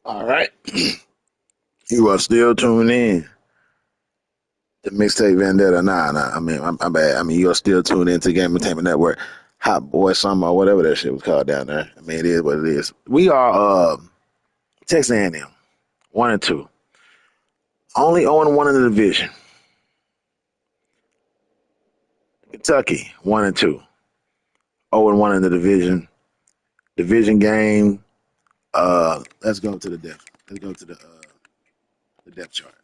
All right. You are still tuning in to Mixtape Vendetta. Nah. I'm bad. You are still tuned in to Game Entertainment Network. Hot Boy Summer or whatever that shit was called down there. It is what it is. We are Texas A&M, 1-2. Only 0-1 in the division. Kentucky, 1-2. 0-1 in the division. Division game. Let's go to the depth. Let's go to the depth chart.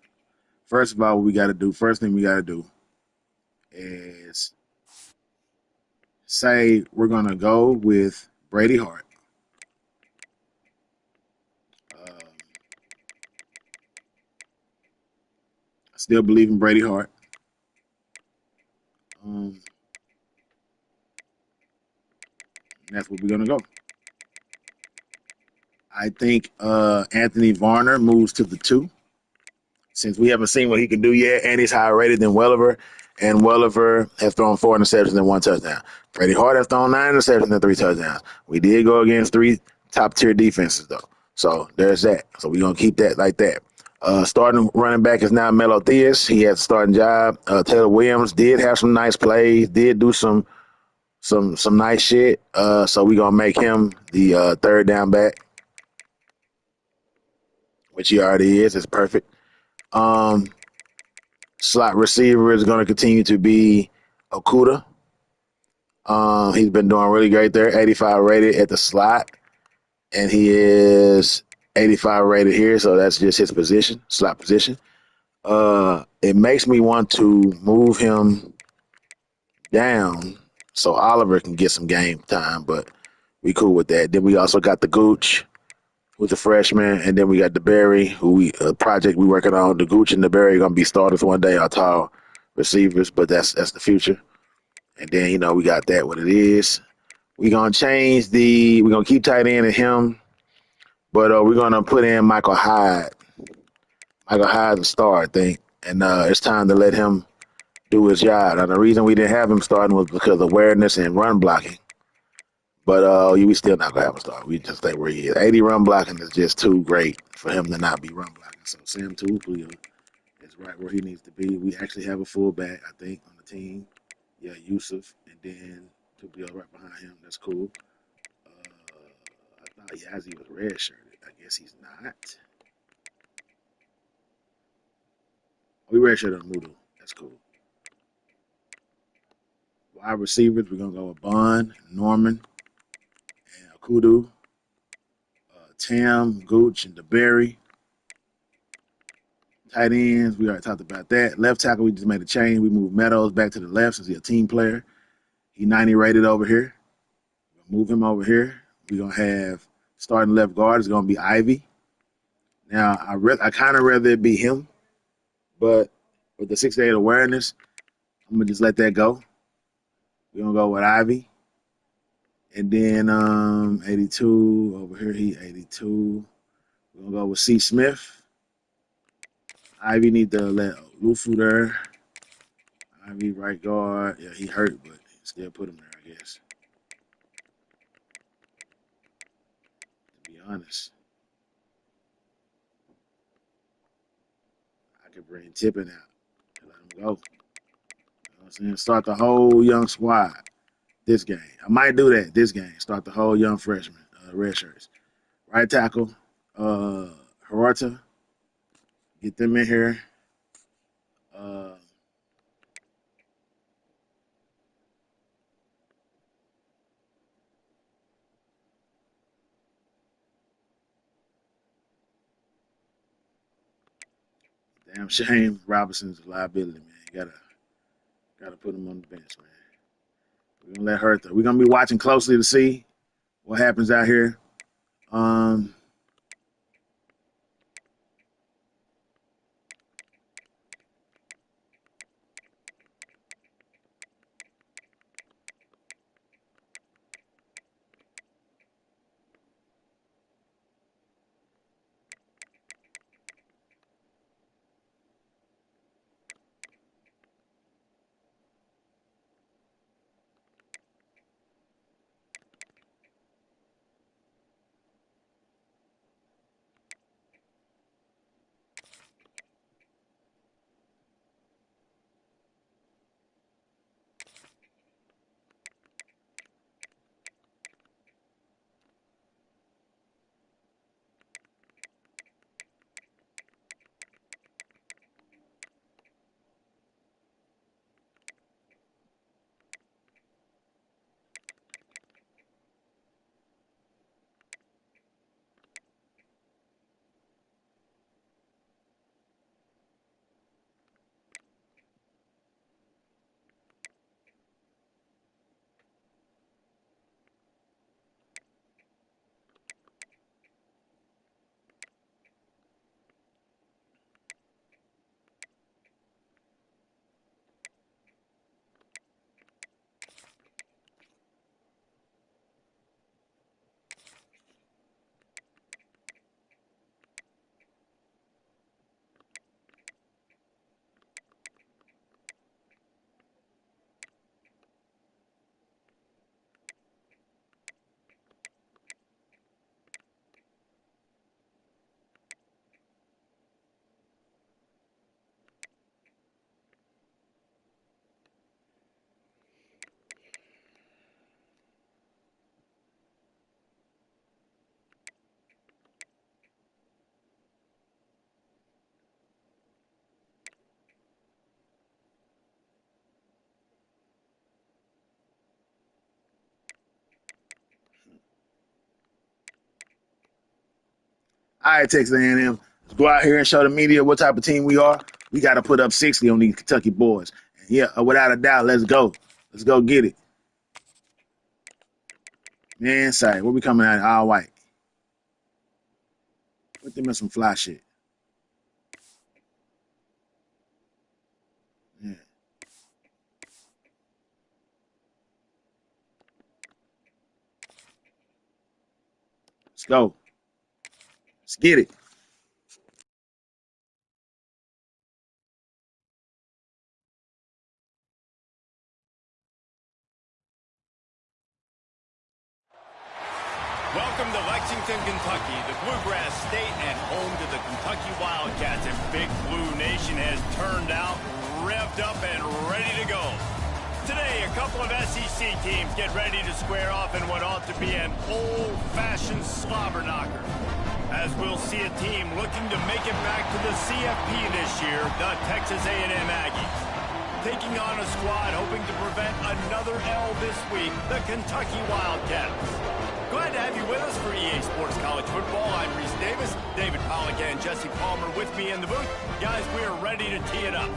First of all, what we got to do. First thing we got to do is say we're gonna go with Brady Hart. I still believe in Brady Hart. Um, and that's what we're gonna go. I think Anthony Varner moves to the 2 since we haven't seen what he can do yet, and he's higher rated than Welliver. And Welliver has thrown 4 interceptions and 1 touchdown. Brady Hart has thrown 9 interceptions and 3 touchdowns. We did go against 3 top tier defenses though, so there's that. So we're gonna keep that like that. Starting running back is now Melo Theus. He has a starting job. Taylor Williams did have some nice plays, did do some nice shit. So we're gonna make him the third down back, which he already is. It's perfect. Um, Slot receiver is gonna continue to be Okuda. He's been doing really great there. 85 rated at the slot, and he is 85 rated here. So that's just his position, slot position. It makes me want to move him down so Oliver can get some game time, but we cool with that. Then we also got the Gooch, who's a freshman, and then we got the Berry, who we project we working on. The Gooch and the Berry are gonna be starters one day, our tall receivers, but that's the future. And then we got that what it is. We're gonna keep tight end at him, but we're gonna put in Michael Hyde. Michael Hyde's a star, I think, and it's time to let him do his job. Now the reason we didn't have him starting was because of awareness and run blocking. But we still not gonna have him start. We just stay where he is. 80 run blocking is just too great for him to not be run blocking. So Sam Tupulia is right where he needs to be. We actually have a fullback, I think, on the team. Yeah, Yusuf, and then Tupulia right behind him. That's cool. I thought Yazzie was red shirted. I guess he's not. We red shirted on Moodle. That's cool. Wide receivers, we're gonna go with Bond, Norman, and Kudu, Tam, Gooch, and DeBerry. Tight ends, we already talked about that. Left tackle, we just made a change. We moved Meadows back to the left since he's a team player. He 90 rated over here. We'll move him over here. We're going to have starting left guard is going to be Ivy. Now, I kind of rather it be him, but with the 6'8" awareness, I'm going to just let that go. We're going to go with Ivy. And then 82 over here, he 82. We're going to go with C. Smith. Ivy need to let Lufu there. Ivy right guard. Yeah, he hurt, but still put him there, I guess. To be honest, I could bring Tippin out and let him go. You know what I'm saying? Start the whole young squad this game. I might do that this game. Start the whole young freshman, red shirts. Right tackle, Hirota. Get them in here. Uh, Damn shame Robinson's a liability, man. You gotta put him on the bench, man. We're gonna let Hertha. We're gonna be watching closely to see what happens out here. Um, All right, Texas A&M, let's go out here and show the media what type of team we are. We got to put up 60 on these Kentucky boys. Yeah, without a doubt, let's go. Let's go get it. Man, sorry, where we coming out all white? Put them in some fly shit. Yeah. Let's go. Let's get it. Welcome to Lexington, Kentucky, the Bluegrass State and home to the Kentucky Wildcats. And Big Blue Nation has turned out, revved up, and ready to go. Today, a couple of SEC teams get ready to square off in what ought to be an old-fashioned slobber knocker. As we'll see a team looking to make it back to the CFP this year, the Texas A&M Aggies. Taking on a squad hoping to prevent another L this week, the Kentucky Wildcats. Glad to have you with us for EA Sports College Football. I'm Reese Davis, David Pollack and Jesse Palmer with me in the booth. Guys, we are ready to tee it up.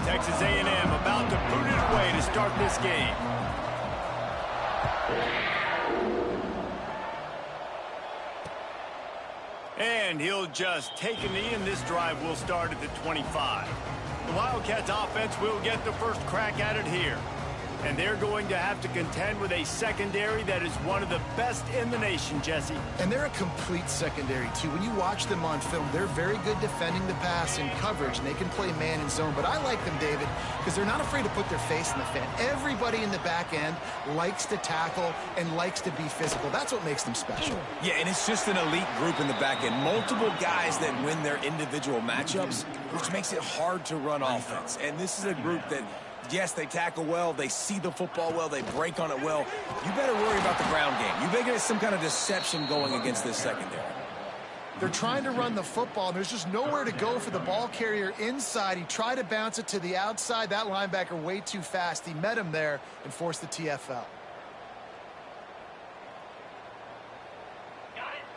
Texas A&M about to boot it away to start this game. And he'll just take a knee, and this drive will start at the 25. The Wildcats offense will get the first crack at it here. And they're going to have to contend with a secondary that is one of the best in the nation, Jesse. And they're a complete secondary, too. When you watch them on film, they're very good defending the pass and coverage, and they can play man and zone. But I like them, David, because they're not afraid to put their face in the fan. Everybody in the back end likes to tackle and likes to be physical. That's what makes them special. Yeah, and it's just an elite group in the back end. Multiple guys that win their individual matchups, which makes it hard to run offense. And this is a group that, yes, they tackle well, they see the football well, they break on it well. You better worry about the ground game. You better get some kind of deception going against this secondary. They're trying to run the football, and there's just nowhere to go for the ball carrier inside. He tried to bounce it to the outside. That linebacker way too fast. He met him there and forced the TFL.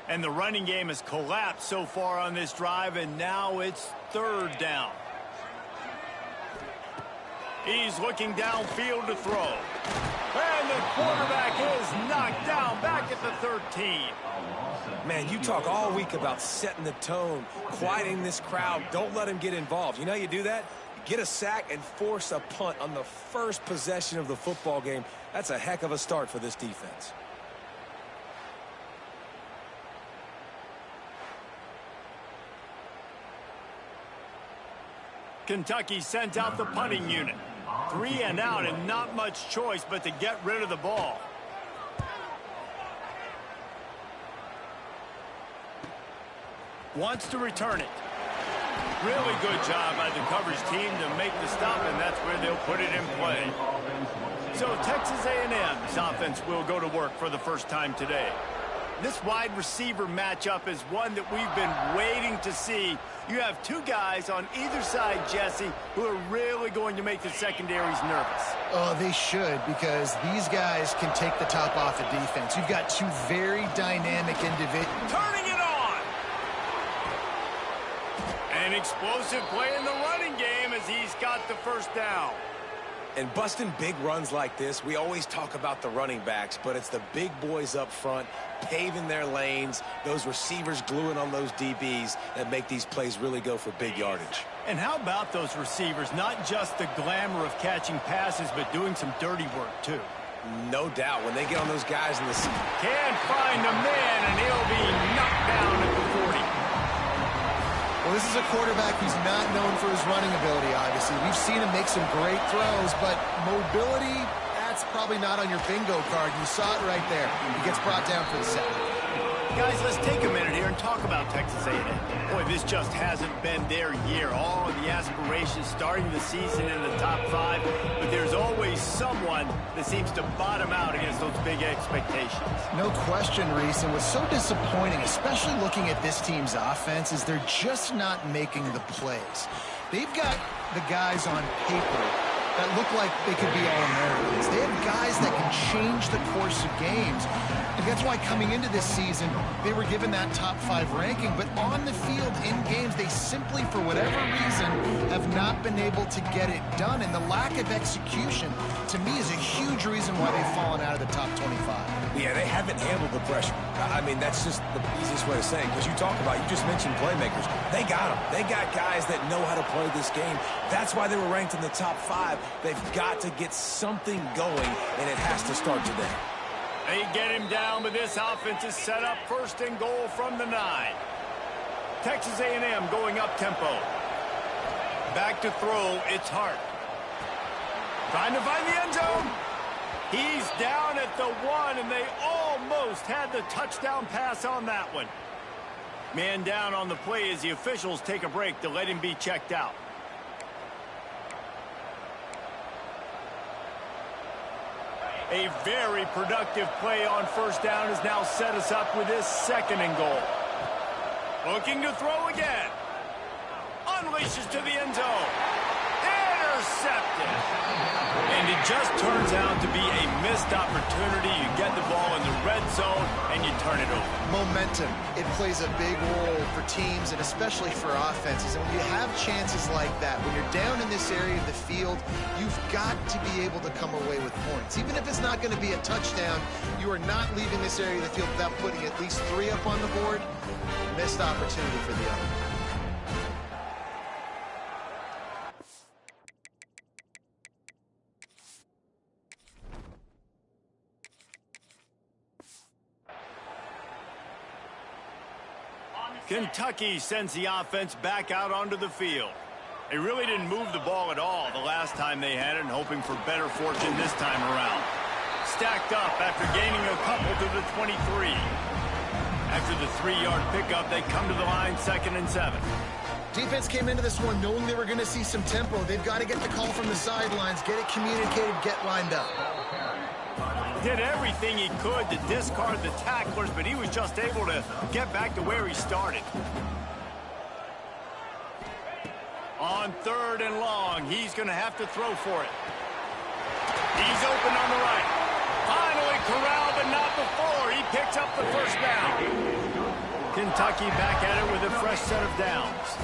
And the running game has collapsed so far on this drive, and now it's third down. He's looking downfield to throw. And the quarterback is knocked down back at the 13. Man, you talk all week about setting the tone, quieting this crowd. Don't let him get involved. You know how you do that? You get a sack and force a punt on the first possession of the football game. That's a heck of a start for this defense. Kentucky sent out the punting unit. 3 and out, and not much choice but to get rid of the ball. Wants to return it. Really good job by the coverage team to make the stop, and that's where they'll put it in play. So Texas A&M's offense will go to work for the first time today. This wide receiver matchup is one that we've been waiting to see. You have two guys on either side, Jesse, who are really going to make the secondaries nervous. Oh, they should, because these guys can take the top off the defense. You've got two very dynamic individuals. Turning it on! An explosive play in the running game as he's got the first down. And busting big runs like this, we always talk about the running backs, but it's the big boys up front, paving their lanes, those receivers gluing on those DBs that make these plays really go for big yardage. And how about those receivers? Not just the glamour of catching passes, but doing some dirty work, too. No doubt. When they get on those guys in the seat. Can't find a man, and he'll be knocked down at the 40. Well, this is a quarterback who's not known for his running ability, obviously. We've seen him make some great throws, but mobility, that's probably not on your bingo card. You saw it right there. He gets brought down for the sack. Guys, let's take a minute here and talk about Texas A&M. Boy, this just hasn't been their year. All of the aspirations starting the season in the top 5, but there's always someone that seems to bottom out against those big expectations. No question, Reese. And what's so disappointing, especially looking at this team's offense, is they're just not making the plays. They've got the guys on paper that look like they could be All-Americans. They have guys that can change the course of games. And that's why coming into this season, they were given that top 5 ranking. But on the field, in games, they simply, for whatever reason, have not been able to get it done. And the lack of execution, to me, is a huge reason why they've fallen out of the top 25. Yeah, they haven't handled the pressure. I mean, that's just the easiest way to say it. Because you just mentioned playmakers. They got them. They got guys that know how to play this game. That's why they were ranked in the top 5. They've got to get something going, and it has to start today. They get him down, but this offense is set up 1st and goal from the 9. Texas A&M going up tempo. Back to throw, it's Hart. Trying to find the end zone. He's down at the 1, and they almost had the touchdown pass on that one. Man down on the play as the officials take a break to let him be checked out. A very productive play on 1st down has now set us up with this 2nd and goal. Looking to throw again. Unleashes to the end zone. Intercepted. And it just turns out to be a missed opportunity. You get the ball in the red zone and you turn it over. Momentum. It plays a big role for teams and especially for offenses. And when you have chances like that, when you're down in this area of the field, you've got to be able to come away with points. Even if it's not going to be a touchdown, you are not leaving this area of the field without putting at least 3 up on the board. Missed opportunity for the other. Kentucky sends the offense back out onto the field. They really didn't move the ball at all the last time they had it, and hoping for better fortune this time around. Stacked up after gaining a couple to the 23. After the 3-yard pickup, they come to the line 2nd and 7. Defense came into this one knowing they were going to see some tempo. They've got to get the call from the sidelines, get it communicated, get lined up. Did everything he could to discard the tacklers, but he was just able to get back to where he started. On 3rd and long, he's going to have to throw for it. He's open on the right. Finally corralled, but not before. He picks up the 1st down. Kentucky back at it with a fresh set of downs.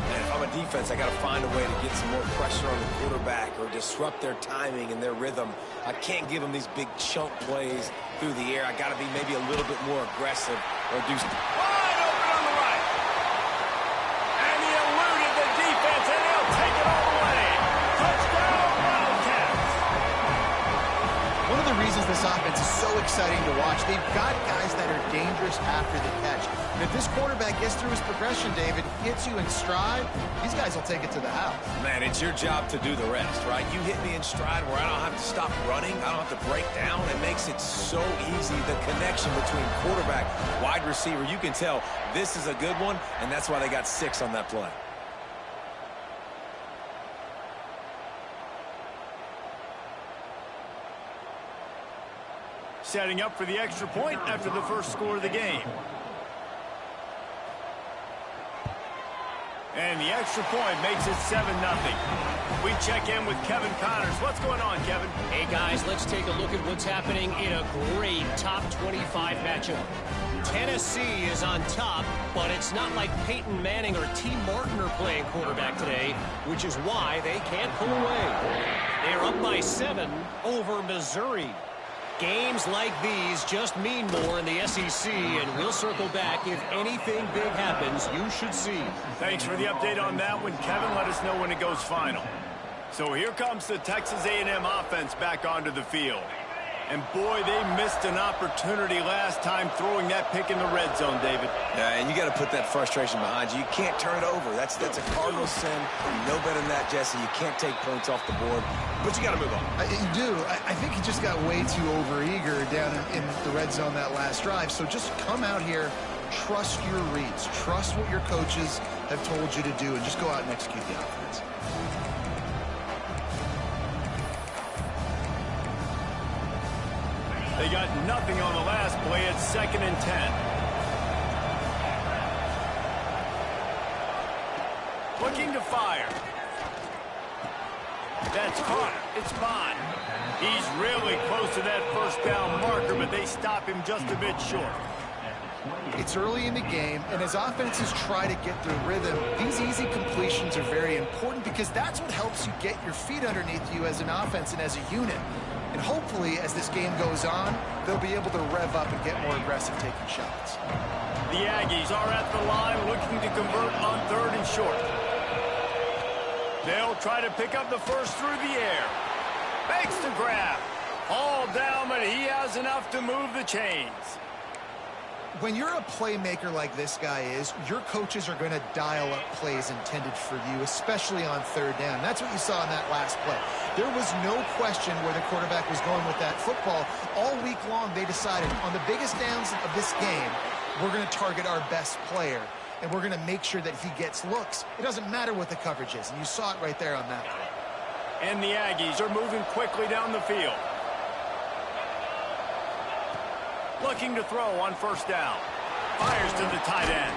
And if I'm a defense, I got to find a way to get some more pressure on the quarterback or disrupt their timing and their rhythm. I can't give them these big chunk plays through the air. I got to be maybe a little bit more aggressive or do. Wide open on the right. And he eluded the defense, and he'll take it all the way. Touchdown, Wildcats. One of the reasons this offense is so exciting to watch, they've got guys that are dangerous after the catch. And if this quarterback gets through his progression, David, hits you in stride, these guys will take it to the house. Man, it's your job to do the rest, right? You hit me in stride where I don't have to stop running. I don't have to break down. It makes it so easy. The connection between quarterback, wide receiver, you can tell this is a good one, and that's why they got 6 on that play. Setting up for the extra point after the first score of the game. And the extra point makes it 7-0. We check in with Kevin Connors. What's going on, Kevin? Hey, guys, let's take a look at what's happening in a great top 25 matchup. Tennessee is on top, but it's not like Peyton Manning or T. Martin are playing quarterback today, which is why they can't pull away. They're up by 7 over Missouri. Games like these just mean more in the SEC, and we'll circle back if anything big happens. You should see. Thanks for the update on that one, Kevin. Let us know when it goes final. So here comes the Texas A&M offense back onto the field. And boy, they missed an opportunity last time throwing that pick in the red zone, David. Yeah, and you got to put that frustration behind you. You can't turn it over. That's a cardinal sin. You know better than that, Jesse. You can't take points off the board, but you got to move on. You do. I think he just got way too overeager down in the red zone that last drive. So just come out here, trust your reads, trust what your coaches have told you to do, and just go out and execute the offense. They got nothing on the last play. It's 2nd and 10. Looking to fire. That's caught. It's Bond. He's really close to that first down marker, but they stop him just a bit short. It's early in the game, and as offenses try to get their rhythm, these easy completions are very important because that's what helps you get your feet underneath you as an offense and as a unit. And hopefully, as this game goes on, they'll be able to rev up and get more aggressive taking shots. The Aggies are at the line looking to convert on 3rd and short. They'll try to pick up the first through the air. Makes the grab. All down, but he has enough to move the chains. When you're a playmaker like this guy is, your coaches are going to dial up plays intended for you, especially on 3rd down. That's what you saw in that last play. There was no question where the quarterback was going with that football. All week long, they decided on the biggest downs of this game, we're going to target our best player, and we're going to make sure that he gets looks. It doesn't matter what the coverage is, and you saw it right there on that play. And the Aggies are moving quickly down the field. Looking to throw on 1st down. Fires to the tight end.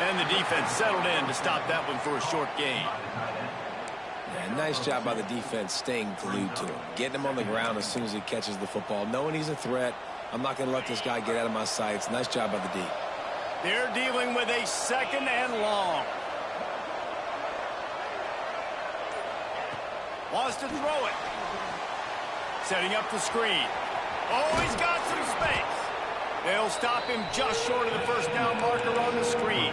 And the defense settled in to stop that one for a short gain. Yeah, nice job by the defense staying glued to him. Getting him on the ground as soon as he catches the football. Knowing he's a threat. I'm not going to let this guy get out of my sights. Nice job by the D. They're dealing with a 2nd and long. Wants to throw it. Setting up the screen. Oh, he's got some space. They'll stop him just short of the first down marker on the screen.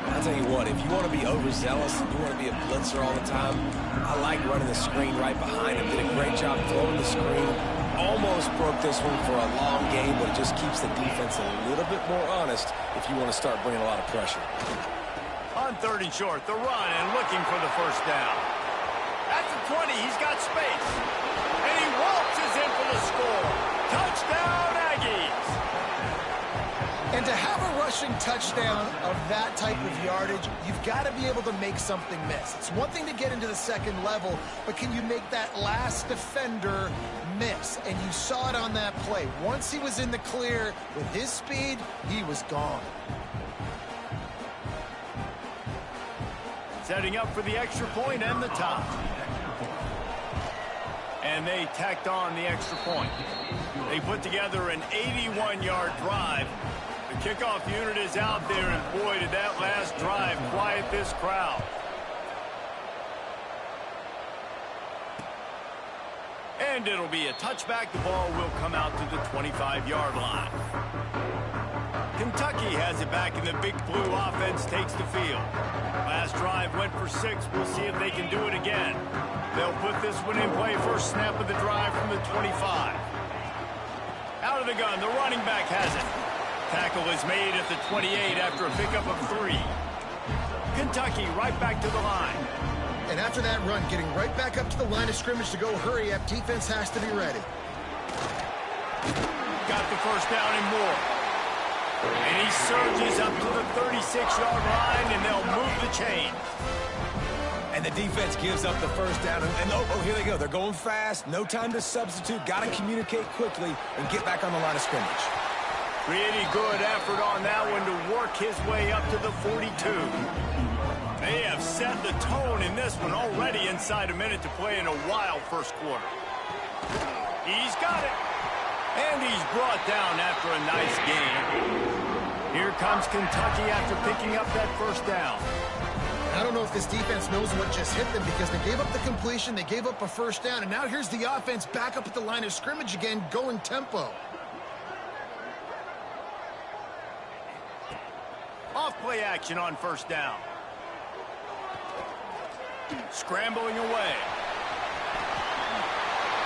I'll tell you what, if you want to be overzealous and you want to be a blitzer all the time, I like running the screen right behind him. Did a great job throwing the screen. Almost broke this one for a long game, but it just keeps the defense a little bit more honest if you want to start bringing a lot of pressure. On 3rd and short, the run and looking for the first down. At the 20, he's got space. And he waltzes in for the score. Touchdown, Aggies! And to have a rushing touchdown of that type of yardage, you've got to be able to make something miss. It's one thing to get into the 2nd level, but can you make that last defender miss? And you saw it on that play. Once he was in the clear with his speed, he was gone. Setting up for the extra point and the top. And they tacked on the extra point. They put together an 81-yard drive. The kickoff unit is out there, and boy, did that last drive quiet this crowd. And it'll be a touchback. The ball will come out to the 25-yard line. Kentucky has it back, and the Big Blue offense takes the field. Last drive went for 6. We'll see if they can do it again. They'll put this one in play. First snap of the drive from the 25. Out of the gun, the running back has it. Tackle is made at the 28 after a pickup of 3. Kentucky right back to the line. And after that run, getting right back up to the line of scrimmage to go hurry up, defense has to be ready. Got the first down and more. And he surges up to the 36-yard line, and they'll move the chains. And the defense gives up the first down. And oh, here they go. They're going fast. No time to substitute. Got to communicate quickly and get back on the line of scrimmage. Pretty good effort on that one to work his way up to the 42. They have set the tone in this one already inside a minute to play in a wild first quarter. He's got it. And he's brought down after a nice game. Here comes Kentucky after picking up that first down. I don't know if this defense knows what just hit them because they gave up the completion, they gave up a first down, and now here's the offense back up at the line of scrimmage again, going tempo. Off play action on first down. Scrambling away.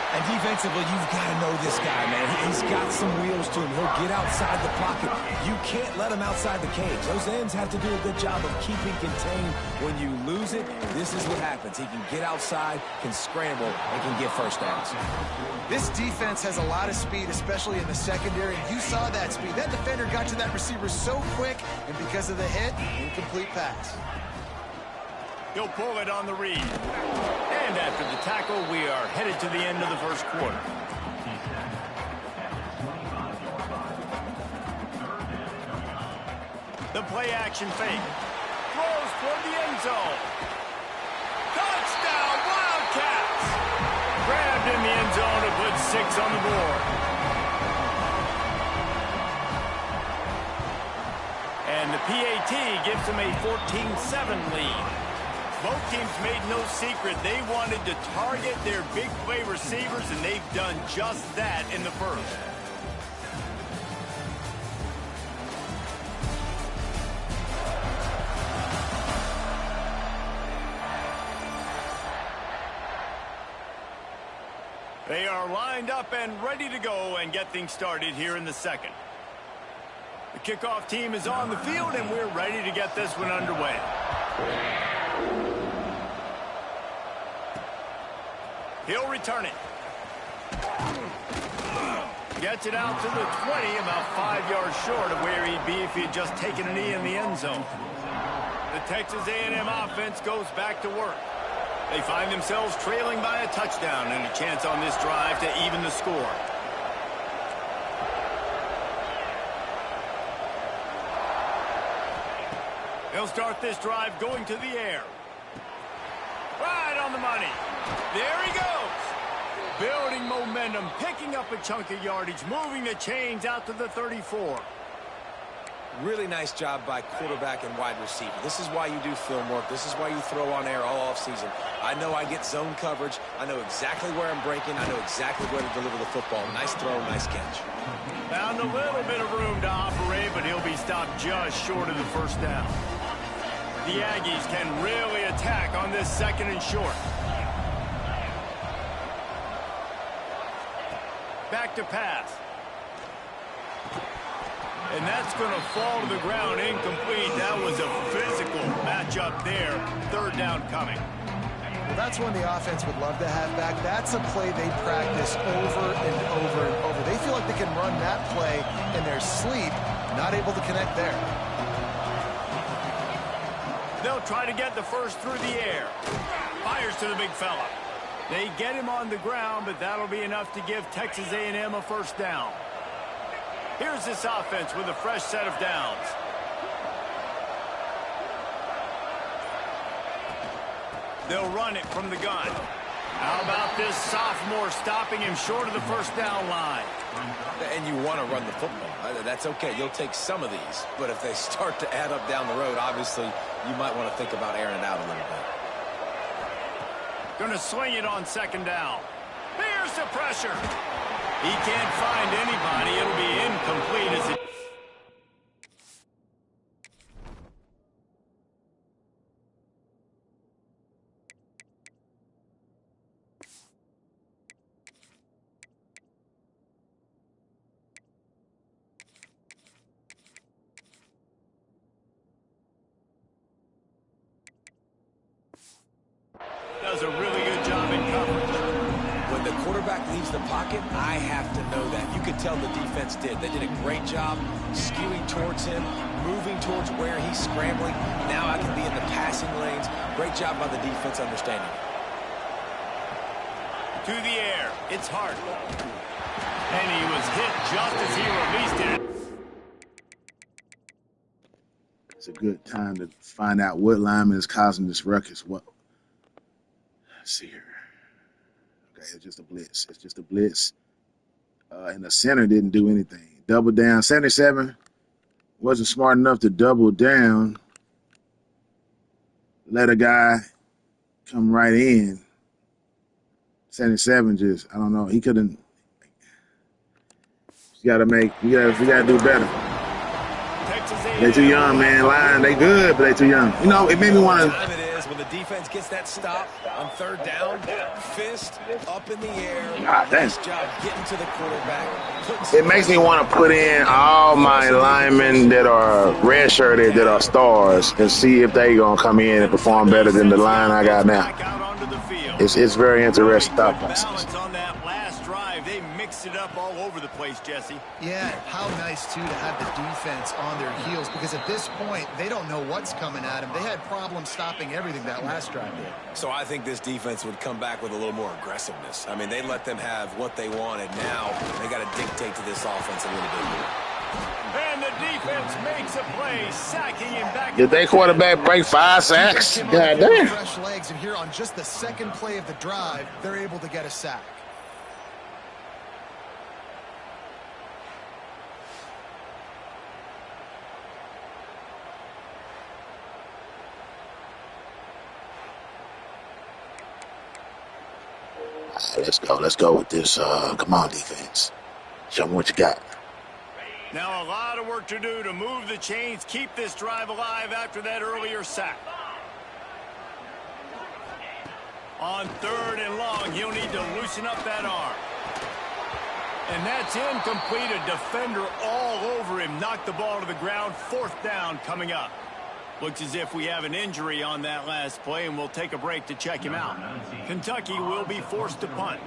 And defensively, you've got to know this guy, man. He's got some wheels to him. He'll get outside the pocket. You can't let him outside the cage. Those ends have to do a good job of keeping contained. When you lose it, this is what happens. He can get outside, can scramble, and can get first downs. This defense has a lot of speed, especially in the secondary. You saw that speed. That defender got to that receiver so quick, and because of the hit, incomplete pass. He'll pull it on the read. And after the tackle, we are headed to the end of the first quarter. The play action fake. Throws toward the end zone. Touchdown, Wildcats! Grabbed in the end zone to put 6 on the board. And the PAT gives them a 14-7 lead. Both teams made no secret they wanted to target their big play receivers, and they've done just that in the first. They are lined up and ready to go and get things started here in the second. The kickoff team is on the field, and we're ready to get this one underway. He'll return it. Gets it out to the 20, about 5 yards short of where he'd be if he had just taken a knee in the end zone. The Texas A&M offense goes back to work. They find themselves trailing by a touchdown and a chance on this drive to even the score. They'll start this drive going to the air. Right on the money. There he goes. Building momentum, picking up a chunk of yardage, moving the chains out to the 34. Really nice job by quarterback and wide receiver. This is why you do film work. This is why you throw on air all offseason. I know I get zone coverage. I know exactly where I'm breaking. I know exactly where to deliver the football. Nice throw, nice catch. Found a little bit of room to operate, but he'll be stopped just short of the first down. The Aggies can really attack on this second and short. Back to pass. And that's going to fall to the ground incomplete. That was a physical matchup there. Third down coming. Well, that's one the offense would love to have back. That's a play they practice over and over and over. They feel like they can run that play in their sleep, not able to connect there. They'll try to get the first through the air. Fires to the big fella. They get him on the ground, but that'll be enough to give Texas A&M a first down. Here's this offense with a fresh set of downs. They'll run it from the gun. How about this sophomore stopping him short of the first down line? And you want to run the football. That's okay. You'll take some of these. But if they start to add up down the road, obviously, you might want to think about airing it out a little bit. Going to swing it on second down. Here's the pressure. He can't find anybody. It'll be incomplete as it... Does a really good job in coverage. When the quarterback leaves the pocket, I have to know that. You could tell the defense did. They did a great job skewing towards him, moving towards where he's scrambling. Now I can be in the passing lanes. Great job by the defense understanding it. To the air. It's hard. And he was hit just as he released it. It's a good time to find out what lineman is causing this ruckus. Let's see here. Okay, it's just a blitz. It's just a blitz. And the center didn't do anything. Double down. 77 wasn't smart enough to double down. Let a guy come right in. 77 just, I don't know. He couldn't. You gotta do better. They too young, man. Line, they good, but they too young. You know, it made me want to. when the defense gets that stop on third down, fist up in the air. God damn. Nice job getting to the quarterback. It makes me want to put in all my linemen that are red-shirted, that are stars, and see if they going to come in and perform better than the line I got now. It's very interesting thought process. On that last drive, they mixed it up all over the place, Jesse. Yeah, how nice, too, to have the defense on their heels, because at this point, they don't know what's coming at them. They had problems stopping everything that last drive did. So I think this defense would come back with a little more aggressiveness. I mean, they let them have what they wanted. Now they got to dictate to this offense a little bit more. And the defense makes a play, sacking him back. Did their quarterback break 5 sacks? God damn. Fresh legs, and here on just the second play of the drive, they're able to get a sack. Let's go with this. Come on, defense. Show me what you got. Now a lot of work to do to move the chains, keep this drive alive after that earlier sack. On third and long, he'll need to loosen up that arm. And that's incomplete. A defender all over him. Knocked the ball to the ground. Fourth down coming up. Looks as if we have an injury on that last play, and we'll take a break to check him out. Kentucky will be forced to punt.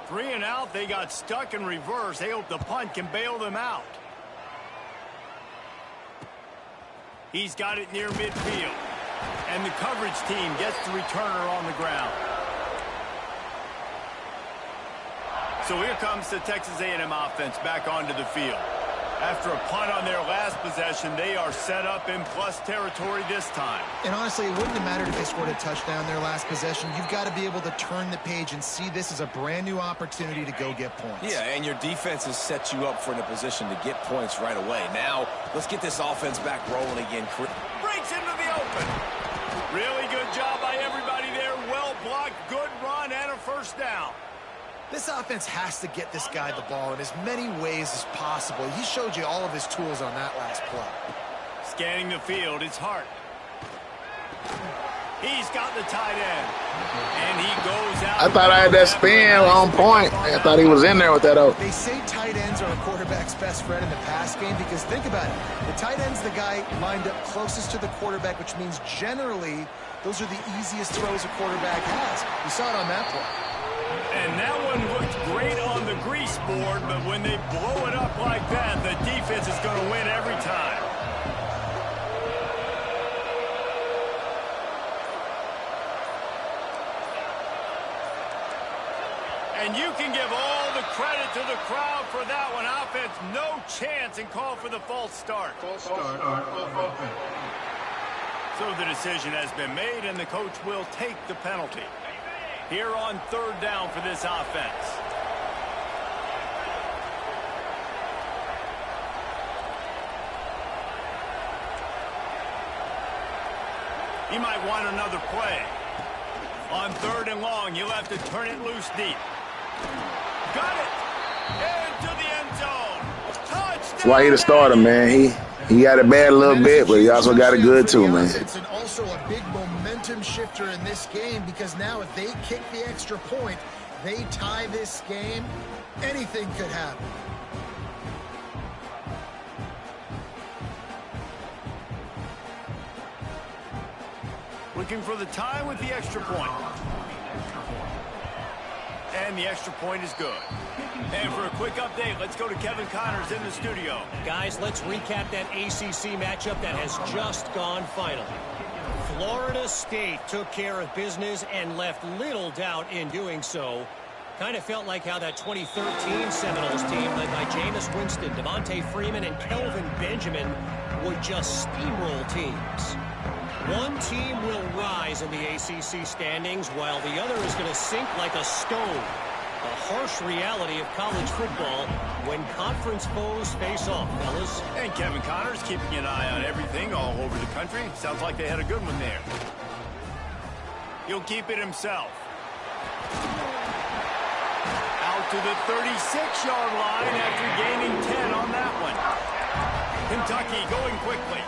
3 and out, they got stuck in reverse. They hope the punt can bail them out. He's got it near midfield. And the coverage team gets the returner on the ground. So here comes the Texas A&M offense back onto the field. After a punt on their last possession, they are set up in plus territory this time. And honestly, it wouldn't have mattered if they scored a touchdown their last possession. You've got to be able to turn the page and see this as a brand new opportunity to go get points. Yeah, and your defense has set you up for in a position to get points right away. Now, let's get this offense back rolling again. Breaks into the open. Really good job by everybody there. Well blocked, good run, and a first down. This offense has to get this guy the ball in as many ways as possible. He showed you all of his tools on that last play. Scanning the field, it's Hart. He's got the tight end. And he goes out. I thought I had that spin on point. I thought he was in there with that out. They say tight ends are a quarterback's best friend in the pass game because think about it. The tight end's the guy lined up closest to the quarterback, which means generally those are the easiest throws a quarterback has. You saw it on that play. And that one looked great on the grease board, but when they blow it up like that, the defense is going to win every time. And you can give all the credit to the crowd for that one. Offense, no chance, and call for the false start. So the decision has been made, and the coach will take the penalty. Here on third down for this offense. He might want another play. On third and long, you'll have to turn it loose deep. Got it! Into the end zone. Touchdown! That's why he the starter, man. He got it bad a little bit, but he also got it good too, man. It's also a big momentum shifter in this game because now if they kick the extra point, they tie this game, anything could happen. Looking for the tie with the extra point. And the extra point is good. And for a quick update, let's go to Kevin Connors in the studio. Guys, let's recap that ACC matchup that has just gone final. Florida State took care of business and left little doubt in doing so. Kind of felt like how that 2013 Seminoles team led by Jameis Winston, Devontae Freeman, and Kelvin Benjamin would just steamroll teams. One team will rise in the ACC standings while the other is going to sink like a stone. A harsh reality of college football when conference foes face off, fellas. And Kevin Connors keeping an eye on everything all over the country. Sounds like they had a good one there. He'll keep it himself. Out to the 36-yard line after gaining 10 on that one. Kentucky going quickly.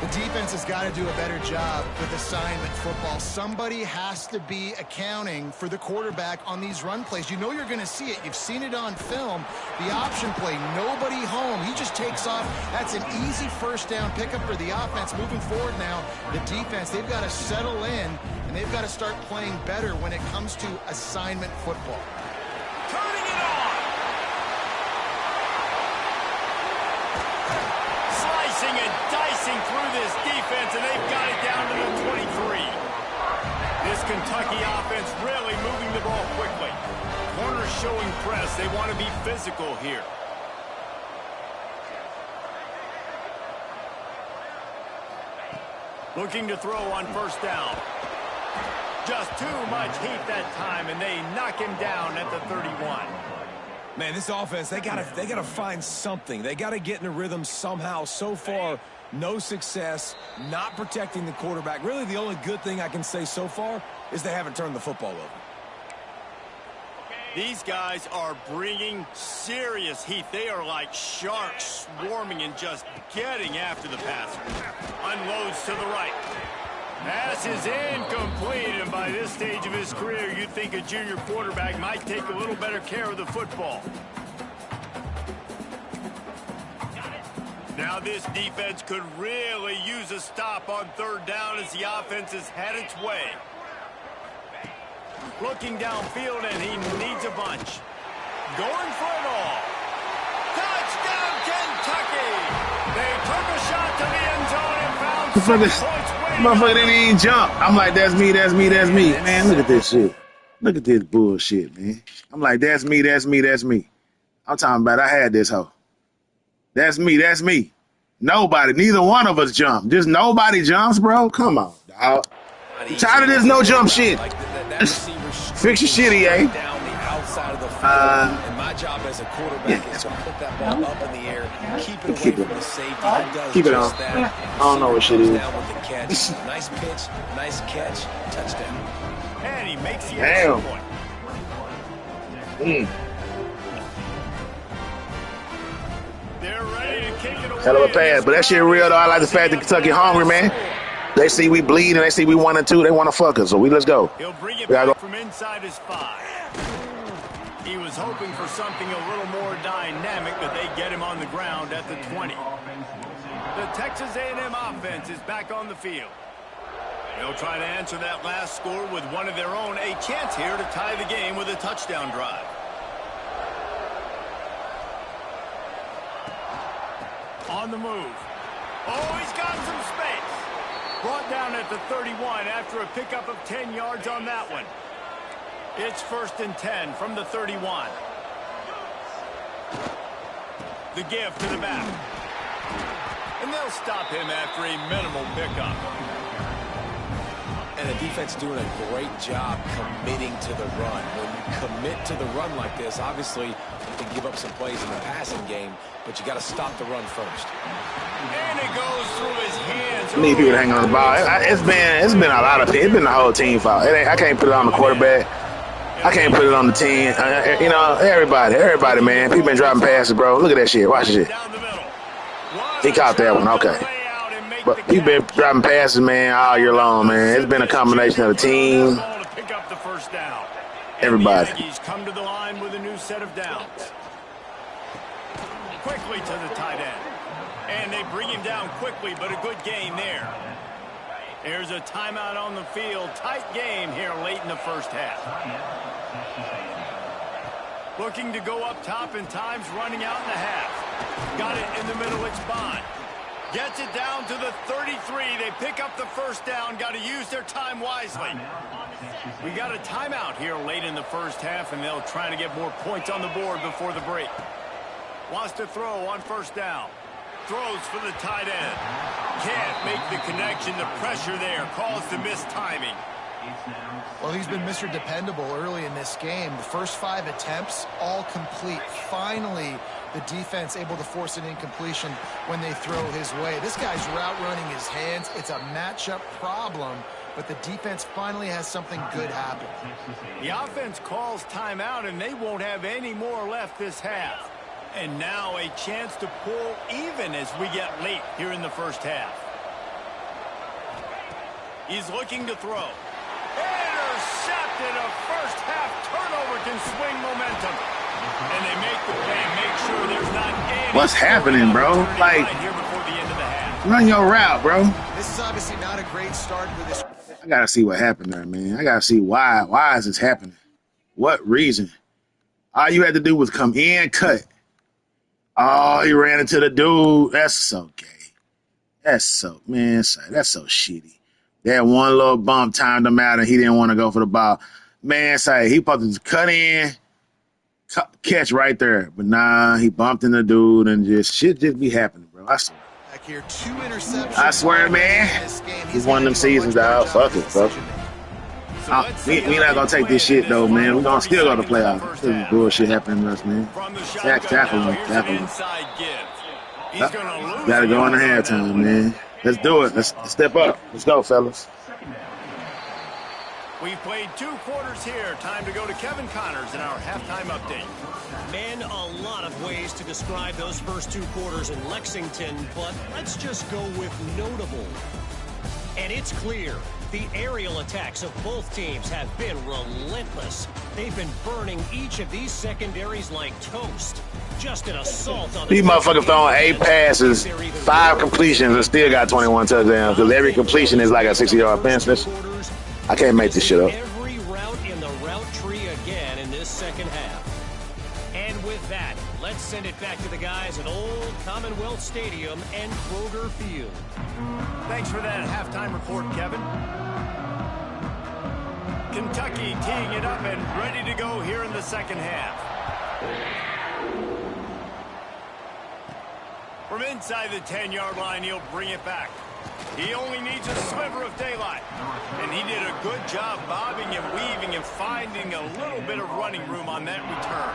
The defense has got to do a better job with assignment football. Somebody has to be accounting for the quarterback on these run plays. You know you're going to see it. You've seen it on film. The option play, nobody home. He just takes off. That's an easy first down pickup for the offense. Moving forward now, the defense, they've got to settle in, and they've got to start playing better when it comes to assignment football. Turning it on. Slicing and dicing through this defense, and they've got it down to the 23. This Kentucky offense really moving the ball quickly. Corners showing press. They want to be physical here. Looking to throw on first down. Just too much heat that time, and they knock him down at the 31. Man, this offense, they gotta find something. They gotta get in a rhythm somehow. So far, no success, not protecting the quarterback. Really, the only good thing I can say so far is they haven't turned the football over. These guys are bringing serious heat. They are like sharks swarming and just getting after the passer. Unloads to the right. Pass is incomplete, and by this stage of his career, you'd think a junior quarterback might take a little better care of the football. Now this defense could really use a stop on third down as the offense has had its way. Looking downfield, and he needs a bunch. Going for it all. Touchdown, Kentucky! They took a shot to the end zone and found 6 points. Motherfucker didn't even jump. I'm like, that's me, that's me, that's me. Man, look at this shit. Look at this bullshit, man. I'm like, that's me, that's me, that's me. I'm talking about I had this hoe. That's me, that's me. Nobody, neither one of us jumped. Just nobody jumps, bro. Come on, dog. I'm tired of this no jump shit. Fix your shit, EA. And my job as a quarterback is to put that ball up in the air, keep it away from the safety. He does keep it just on. that. I don't know what shit is. Down with the catch. Nice pitch, nice catch, touchdown. And he makes the extra point. They're ready to kick it away. Hell of a pass, but that shit real though. I like the fact that Kentucky hungry, man. They see we bleed and they see we 1-2. They want to fuck us, so let's go. He'll bring it back from inside his 5. He was hoping for something a little more dynamic, but they get him on the ground at the 20. The Texas A&M offense is back on the field. They'll try to answer that last score with one of their own. A chance here to tie the game with a touchdown drive. On the move. Oh, he's got some space. Brought down at the 31 after a pickup of 10 yards on that one. It's 1st and 10 from the 31. The give to the back. And they'll stop him after a minimal pickup. And the defense doing a great job committing to the run. When you commit to the run like this, obviously you can give up some plays in the passing game, but you got to stop the run first. And it goes through his hands. Need people to hang on the ball. It's been a lot of people. It's been the whole team fault. I can't put it on the quarterback. I can't put it on the team. You know, everybody, man. People been dropping passes, bro. Look at that shit. Watch this shit. He caught that one. Okay. But people been dropping passes, man, all year long, man. It's been a combination of the team. Everybody. The Aggies come to the line with a new set of downs. Quickly to the tight end. And they bring him down quickly, but a good gain there. There's a timeout on the field. Tight game here late in the first half. Looking to go up top, and time's running out in the half. Got it in the middle, it's Bond. Gets it down to the 33. They pick up the first down. Got to use their time wisely. We got a timeout here late in the first half, and they'll try to get more points on the board before the break. Wants to throw on first down. Throws for the tight end. Can't make the connection. The pressure there caused the missed timing. Well, he's been Mr. Dependable early in this game. The first 5 attempts, all complete. Finally, the defense able to force an incompletion when they throw his way. This guy's route running his hands. It's a matchup problem, but the defense finally has something good happen. The offense calls timeout, and they won't have any more left this half. And now a chance to pull even as we get late here in the first half. He's looking to throw. Intercepted. A first half turnover can swing momentum. And they make the play and make sure there's not any. What's happening, bro? Like, right here before the end of the half. Run your route, bro. This is obviously not a great start with this. I gotta see what happened there, man. I gotta see why. Why is this happening? What reason? All you had to do was come in, cut. Oh, he ran into the dude. That's so gay. That's so, man, that's so shitty. That one little bump timed him out and he didn't want to go for the ball. Man, say he supposed to cut in, catch right there. But nah, he bumped into the dude and shit just be happening, bro. I swear. Back here, 2 interceptions. I swear, man. He's one of them seasons, dog. Fuck it, bro. We not gonna take this shit though, man. We gonna still go to playoffs. This is bullshit happening to us, man. Tackle him. Gotta go in the halftime, man. Let's do it. Let's step up. Let's go, fellas. We've played 2 quarters here. Time to go to Kevin Connors in our halftime update. Man, a lot of ways to describe those first 2 quarters in Lexington, but let's just go with notable. And it's clear, the aerial attacks of both teams have been relentless. They've been burning each of these secondaries like toast. Just an assault on these motherfuckers throwing 8 passes, 5 completions, and still got 21 touchdowns because every completion is like a 60-yard fence. I can't make this shit up. Every route in the route tree again in this second half. And with that, let's send it back to the guys at Old Commonwealth Stadium and Kroger Field. Thanks for that halftime report, Kevin. Kentucky teeing it up and ready to go here in the second half. From inside the 10-yard line, he'll bring it back. He only needs a sliver of daylight. And he did a good job bobbing and weaving and finding a little bit of running room on that return.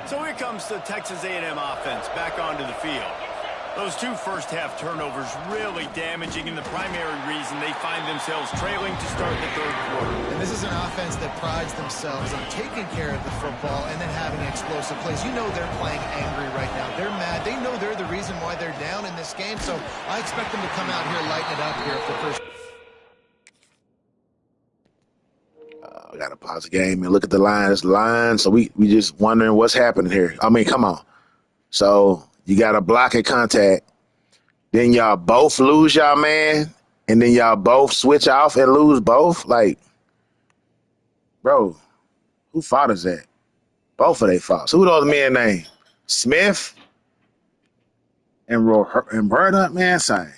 So here comes the Texas A&M offense back onto the field. Those 2 first-half turnovers really damaging, and the primary reason they find themselves trailing to start the third quarter. And this is an offense that prides themselves on taking care of the football and then having explosive plays. You know they're playing angry right now. They're mad. They know they're the reason why they're down in this game, so I expect them to come out here and lighten it up here for the first. I got to pause the game and look at the line. It's the line, so we just wondering what's happening here. I mean, come on. So you got a block at contact. Then y'all both lose y'all man, and then y'all both switch off and lose both. Like, bro, who fault is that? Both of their faults. Who those men name? Smith and Roberta, man. Say,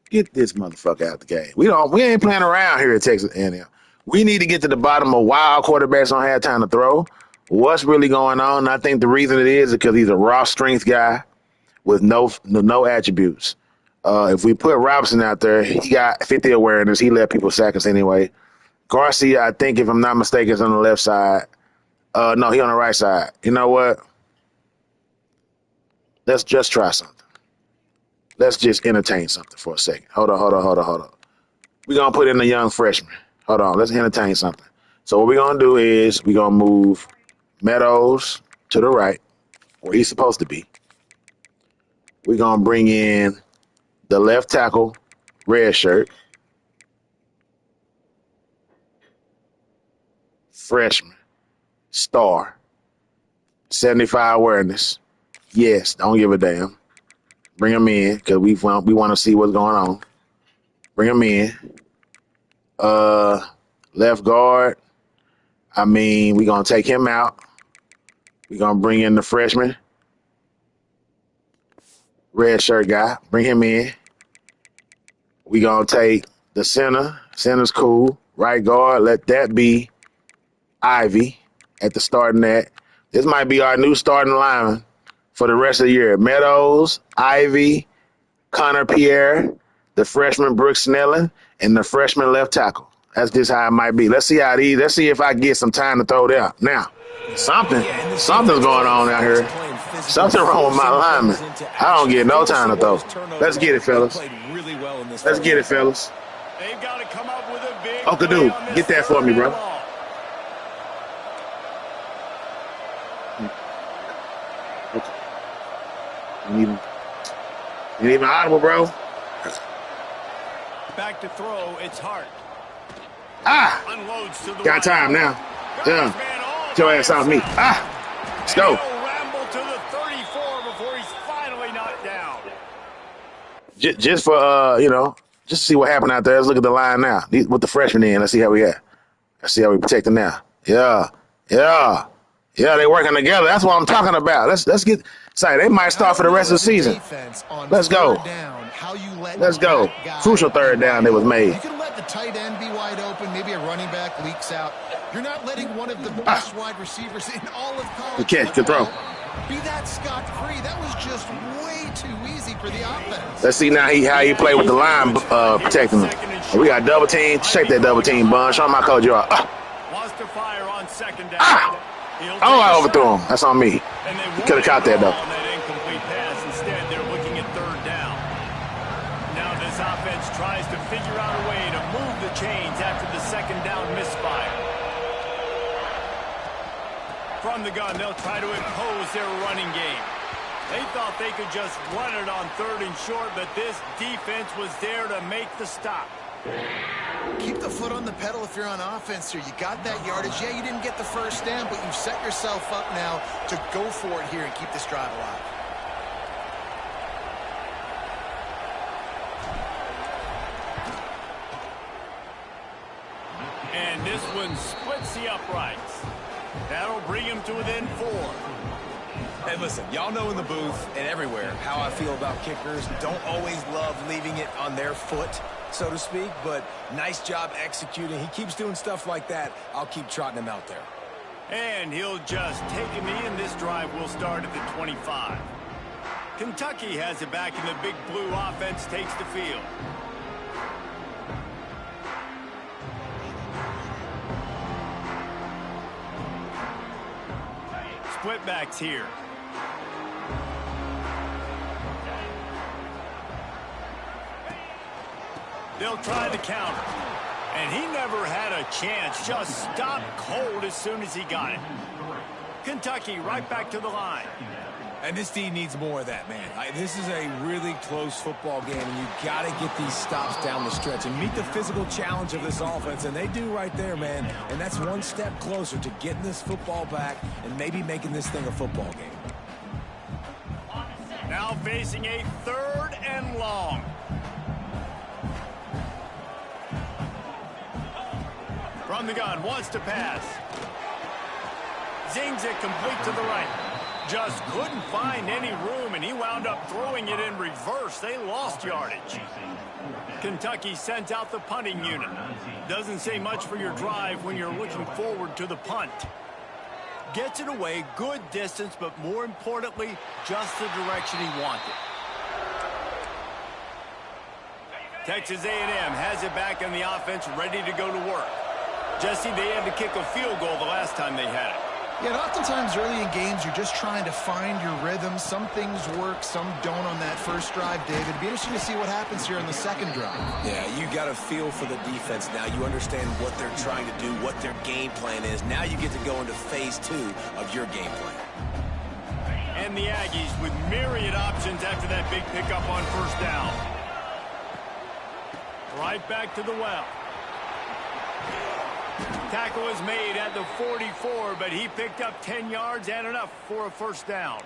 get this motherfucker out the game. We ain't playing around here at Texas A&M. We need to get to the bottom of why our quarterbacks don't have time to throw. What's really going on? And I think the reason it is because he's a raw strength guy with no attributes. If we put Robinson out there, he got 50 awareness. He let people sack us anyway. Garcia, I think, if I'm not mistaken, is on the left side. No, he on the right side. You know what? Let's just try something. Let's just entertain something for a second. Hold on. We're going to put in a young freshman. Hold on. Let's entertain something. So what we're going to do is we're going to move Meadows to the right, where he's supposed to be. We're going to bring in the left tackle, red shirt, freshman, star, 75 awareness. Yes, don't give a damn. Bring him in because we want to see what's going on. Bring him in. Left guard. I mean, we're going to take him out. We're going to bring in the freshman. Red shirt guy. Bring him in. We're going to take the center. Center's cool. Right guard. Let that be Ivy at the starting net. This might be our new starting lineman for the rest of the year. Meadows, Ivy, Connor Pierre, the freshman Brooks Snelling, and the freshman left tackle. That's just how it might be. Let's see how these. Let's see if I get some time to throw it out. Now, something's going on out here. Something wrong with my lineman. I don't get no time to throw. Let's get it, fellas. Let's get it, fellas. They've got to come up with a big Okadu, get that for me, bro. You ain't even audible, bro. Back to throw, it's Hart. Unloads to the got time now. Yeah. Get your ass off me. Let's go. He'll ramble to the 34 before he's finally knocked down. Just for, just to see what happened out there. Let's look at the line now. With the freshman in, let's see how we at. Let's see how we protect them now. Yeah, they working together. That's what I'm talking about. Let's get excited. They might start for the rest of the season. Let's go. Let's go. Crucial third down that was made. You can let the tight end be wide open. Maybe a running back leaks out. You're not letting one of the best wide receivers in all of college good catch, good throw. Be that scot-free. That was just way too easy for the offense. Let's see now how he play with the line protecting him. We got double team. Shake that double team, Bun. Show him how cold you are. Wants to fire on second down. Oh, I overthrew him. That's on me. He could have caught that, though. That incomplete pass. Instead, they're looking at third down. Now this offense tries to figure out a way to move the chains after the second down misfire. From the gun, they'll try to impose their running game. They thought they could just run it on third and short, but this defense was there to make the stop. Keep the foot on the pedal if you're on offense here. You got that yardage. Yeah, you didn't get the first down, but you've set yourself up now to go for it here and keep this drive alive. And this one splits the uprights. That'll bring him to within 4. Hey, listen, y'all know in the booth and everywhere how I feel about kickers. Don't always love leaving it on their foot, so to speak, but nice job executing. He keeps doing stuff like that. I'll keep trotting him out there. And he'll just take a knee, and this drive will start at the 25. Kentucky has it back, and the Big Blue offense takes the field. Split backs here. They'll try the counter. And he never had a chance. Just stopped cold as soon as he got it. Kentucky right back to the line. And this team needs more of that, man. This is a really close football game, and you got to get these stops down the stretch and meet the physical challenge of this offense, and they do right there, man. And that's one step closer to getting this football back and maybe making this thing a football game. Now facing a 3rd and long. From the gun, wants to pass. Zings it complete to the right. Just couldn't find any room, and he wound up throwing it in reverse. They lost yardage. Kentucky sends out the punting unit. Doesn't say much for your drive when you're looking forward to the punt. Gets it away, good distance, but more importantly, just the direction he wanted. Texas A&M has it back in the offense, ready to go to work. Jesse, they had to kick a field goal the last time they had it. Yeah, and oftentimes early in games, you're just trying to find your rhythm. Some things work, some don't on that first drive, David. It'd be interesting to see what happens here in the second drive. Yeah, you got a feel for the defense now. You understand what they're trying to do, what their game plan is. Now you get to go into phase 2 of your game plan. And the Aggies with myriad options after that big pickup on first down. Right back to the well. Tackle is made at the 44, but he picked up 10 yards and enough for a first down.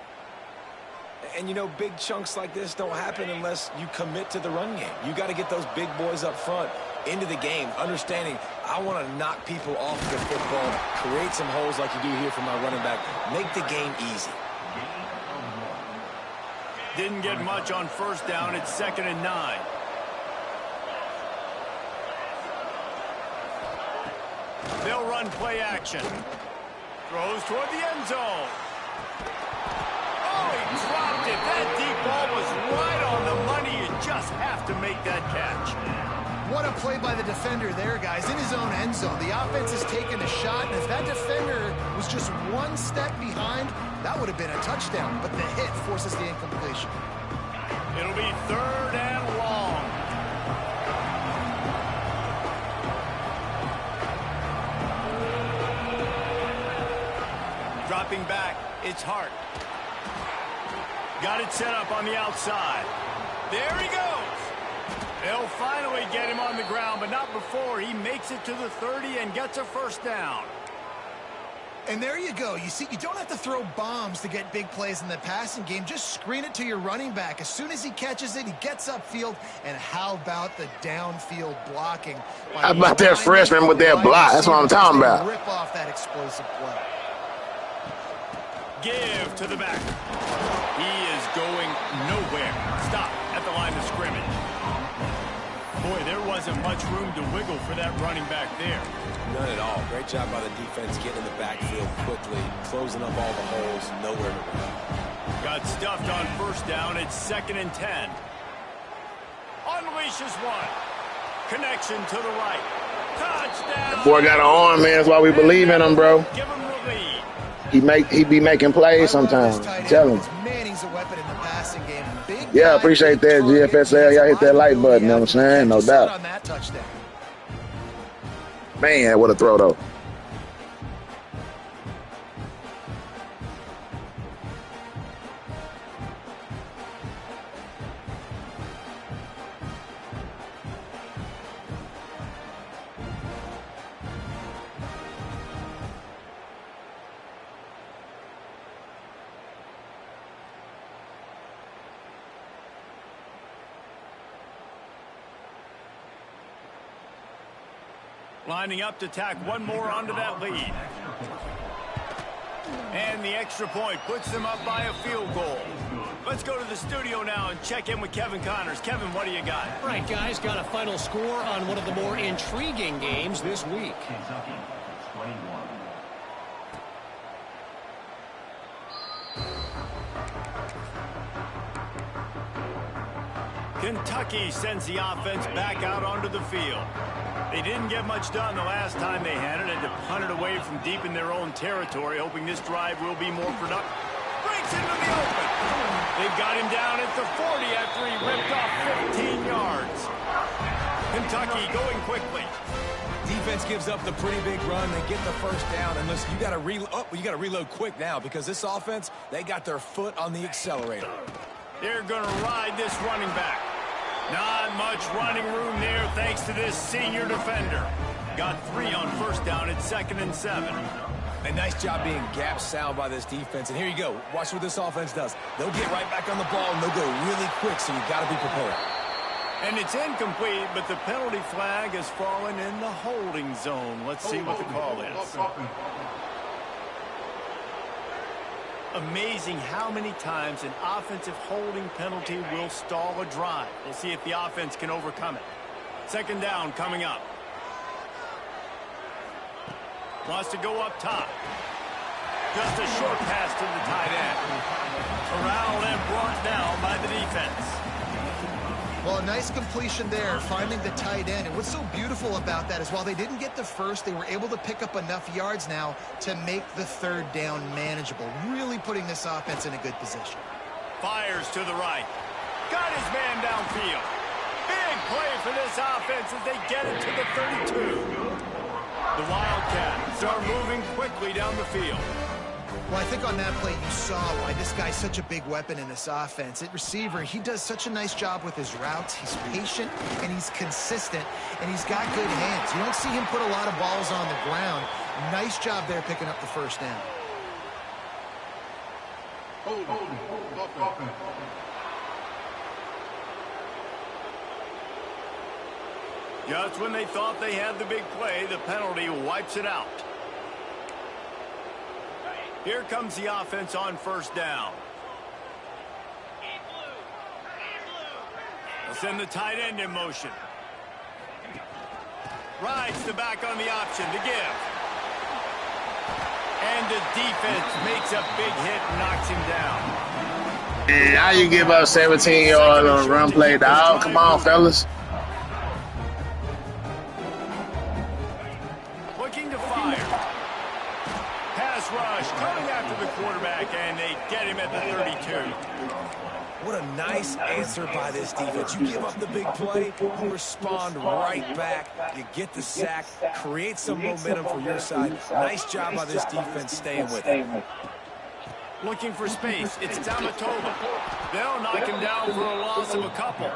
And, you know, big chunks like this don't happen unless you commit to the run game. You got to get those big boys up front into the game, understanding I want to knock people off the football, create some holes like you do here for my running back, make the game easy. Didn't get much on first down. It's 2nd and 9. They'll run play action. Throws toward the end zone. Oh, he dropped it. That deep ball was right on the money. You just have to make that catch. What a play by the defender there, guys. In his own end zone. The offense has taken a shot, and if that defender was just one step behind, that would have been a touchdown. But the hit forces the incompletion. It'll be 3rd and long. Dropping back, it's Hart. Got it set up on the outside. There he goes. They'll finally get him on the ground, but not before he makes it to the 30 and gets a first down. And there you go. You see, you don't have to throw bombs to get big plays in the passing game. Just screen it to your running back. As soon as he catches it, he gets upfield. And how about the downfield blocking? How about that freshman with that block? That's what I'm talking about. Rip off that explosive play. Give to the back. He is going nowhere. Stop at the line of scrimmage. Boy, there wasn't much room to wiggle for that running back there. None at all. Great job by the defense getting in the backfield quickly, closing up all the holes, nowhere to run. Got stuffed on first down. It's 2nd and 10. Unleashes one. Connection to the right. Touchdown. Boy got an arm, man. That's why we believe in him, bro. Give him the lead. He be making plays sometimes. Tell him. Manning's a weapon in the passing game. Yeah, appreciate that, GFSL. Y'all hit that like button, you know what I'm saying? No doubt. On that touchdown. Man, what a throw, though. Lining up to tack one more onto that lead. And the extra point puts them up by a field goal. Let's go to the studio now and check in with Kevin Connors. Kevin, what do you got? All right, guys, got a final score on one of the more intriguing games this week. Kentucky sends the offense back out onto the field. They didn't get much done the last time they had it, and to punt it away from deep in their own territory, hoping this drive will be more productive. Breaks into the open. They've got him down at the 40 after he ripped off 15 yards. Kentucky going quickly. Defense gives up the pretty big run. They get the first down, and listen, you got to reload quick now because this offense, they got their foot on the accelerator. They're going to ride this running back. Not much running room there thanks to this senior defender. Got 3 on first down at 2nd and 7. A nice job being gap sound by this defense. And here you go. Watch what this offense does. They'll get right back on the ball, and they'll go really quick, so you got to be prepared. And it's incomplete, but the penalty flag has fallen in the holding zone. Let's see what the call is. Amazing how many times an offensive holding penalty will stall a drive. We'll see if the offense can overcome it. 2nd down coming up. Wants to go up top. Just a short pass to the tight end. Corralled and brought down by the defense. Well, a nice completion there, finding the tight end. And what's so beautiful about that is while they didn't get the first, they were able to pick up enough yards now to make the 3rd down manageable, really putting this offense in a good position. Fires to the right. Got his man downfield. Big play for this offense as they get it to the 32. The Wildcats are moving quickly down the field. Well, I think on that play you saw why this guy's such a big weapon in this offense. At receiver, he does such a nice job with his routes. He's patient, and he's consistent, and he's got good hands. You don't see him put a lot of balls on the ground. Nice job there picking up the first down. Just when they thought they had the big play, the penalty wipes it out. Here comes the offense on first down. They'll send the tight end in motion. Rides the back on the option to give. And the defense makes a big hit and knocks him down. And how you give up 17 yards on a run play, dog? Come on, fellas. Looking to fire. Pass rush coming after the quarterback, and they get him at the 32. What a nice answer by this defense. You give up the big play, you respond right back. You get the sack, create some momentum for your side. Nice job by this defense staying with it. Looking for space. It's Tamatova. They'll knock him down for a loss of a couple.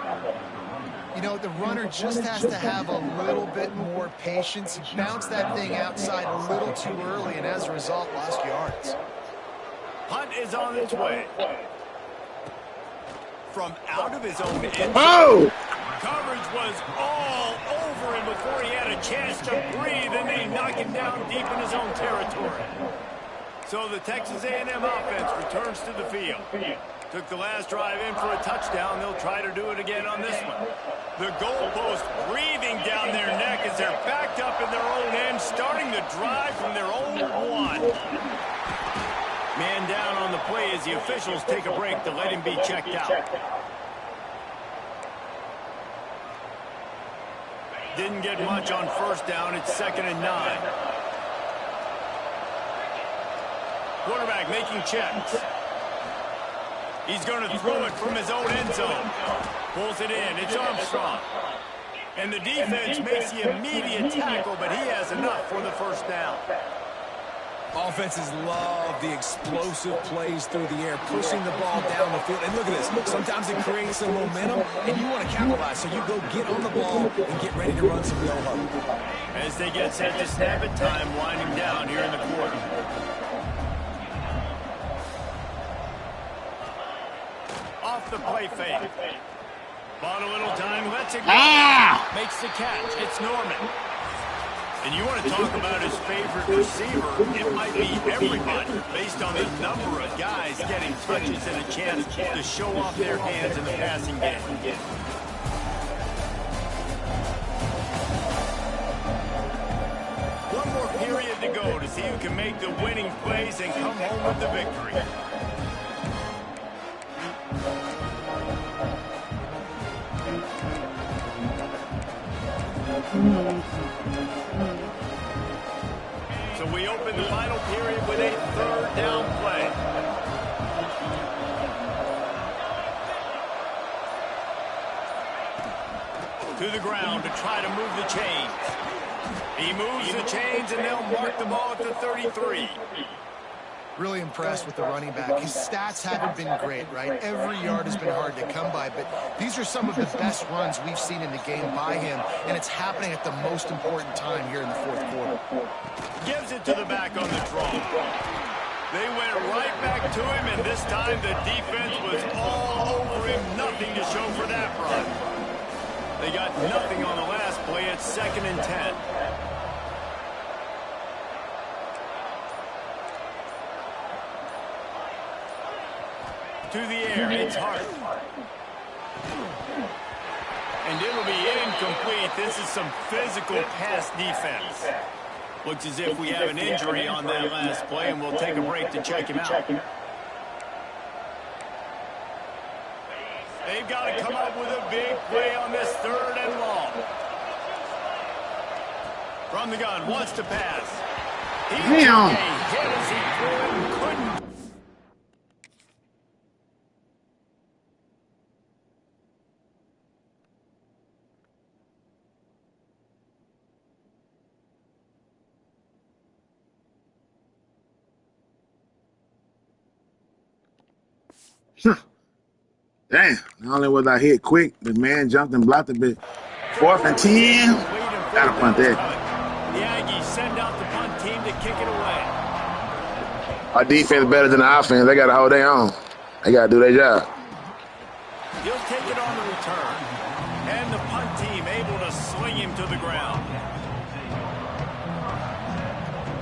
You know, the runner just has to have a little bit more patience. He bounced that thing outside a little too early, and as a result, lost yards. Hunt is on its way. From out of his own end zone. Oh! Coverage was all over him before he had a chance to breathe, and they knock him down deep in his own territory. So the Texas A&M offense returns to the field. Took the last drive in for a touchdown. They'll try to do it again on this one. The goalpost breathing down their neck as they're backed up in their own end, starting the drive from their own one. Man down on the play as the officials take a break to let him be checked out. Didn't get much on first down. It's 2nd and 9. Quarterback making checks. He's going to throw it from his own end zone. Pulls it in. It's Armstrong. And the defense makes the immediate tackle, but he has enough for the first down. Offenses love the explosive plays through the air, pushing the ball down the field. And look at this. Sometimes it creates some momentum, and you want to capitalize. So you go get on the ball and get ready to run some no-huddle. As they get set to snap it, time winding down here in the quarter. Off the play fake. Bought a little time, lets it go. Makes the catch. It's Norman. And you want to talk about his favorite receiver, it might be everybody, based on the number of guys getting touches and a chance to show off their hands in the passing game. One more period to go to see who can make the winning plays and come home with the victory. So we open the final period with a 3rd down play. To the ground to try to move the chains. He moves the chains and they'll mark the ball at the 33. Really impressed with the running back. His stats haven't been great, right? Every yard has been hard to come by, but these are some of the best runs we've seen in the game by him, and it's happening at the most important time here in the 4th quarter. Gives it to the back on the draw. They went right back to him, and this time the defense was all over him. Nothing to show for that run. They got nothing on the last play. It's 2nd and 10. To the air, it's Hart. And it'll be incomplete. This is some physical pass defense. Looks as if we have an injury on that last play, and we'll take a break to check him out. They've got to come up with a big play on this 3rd and long. From the gun, wants to pass. He took a hit as he threw it and couldn't. Damn, not only was I hit quick, the man jumped and blocked a bit. 4th and 10. Gotta punt there. The Aggies send out the punt team to kick it away. Our defense better than the offense. They gotta hold their own. They gotta do their job. He'll take it on the return. And the punt team able to sling him to the ground.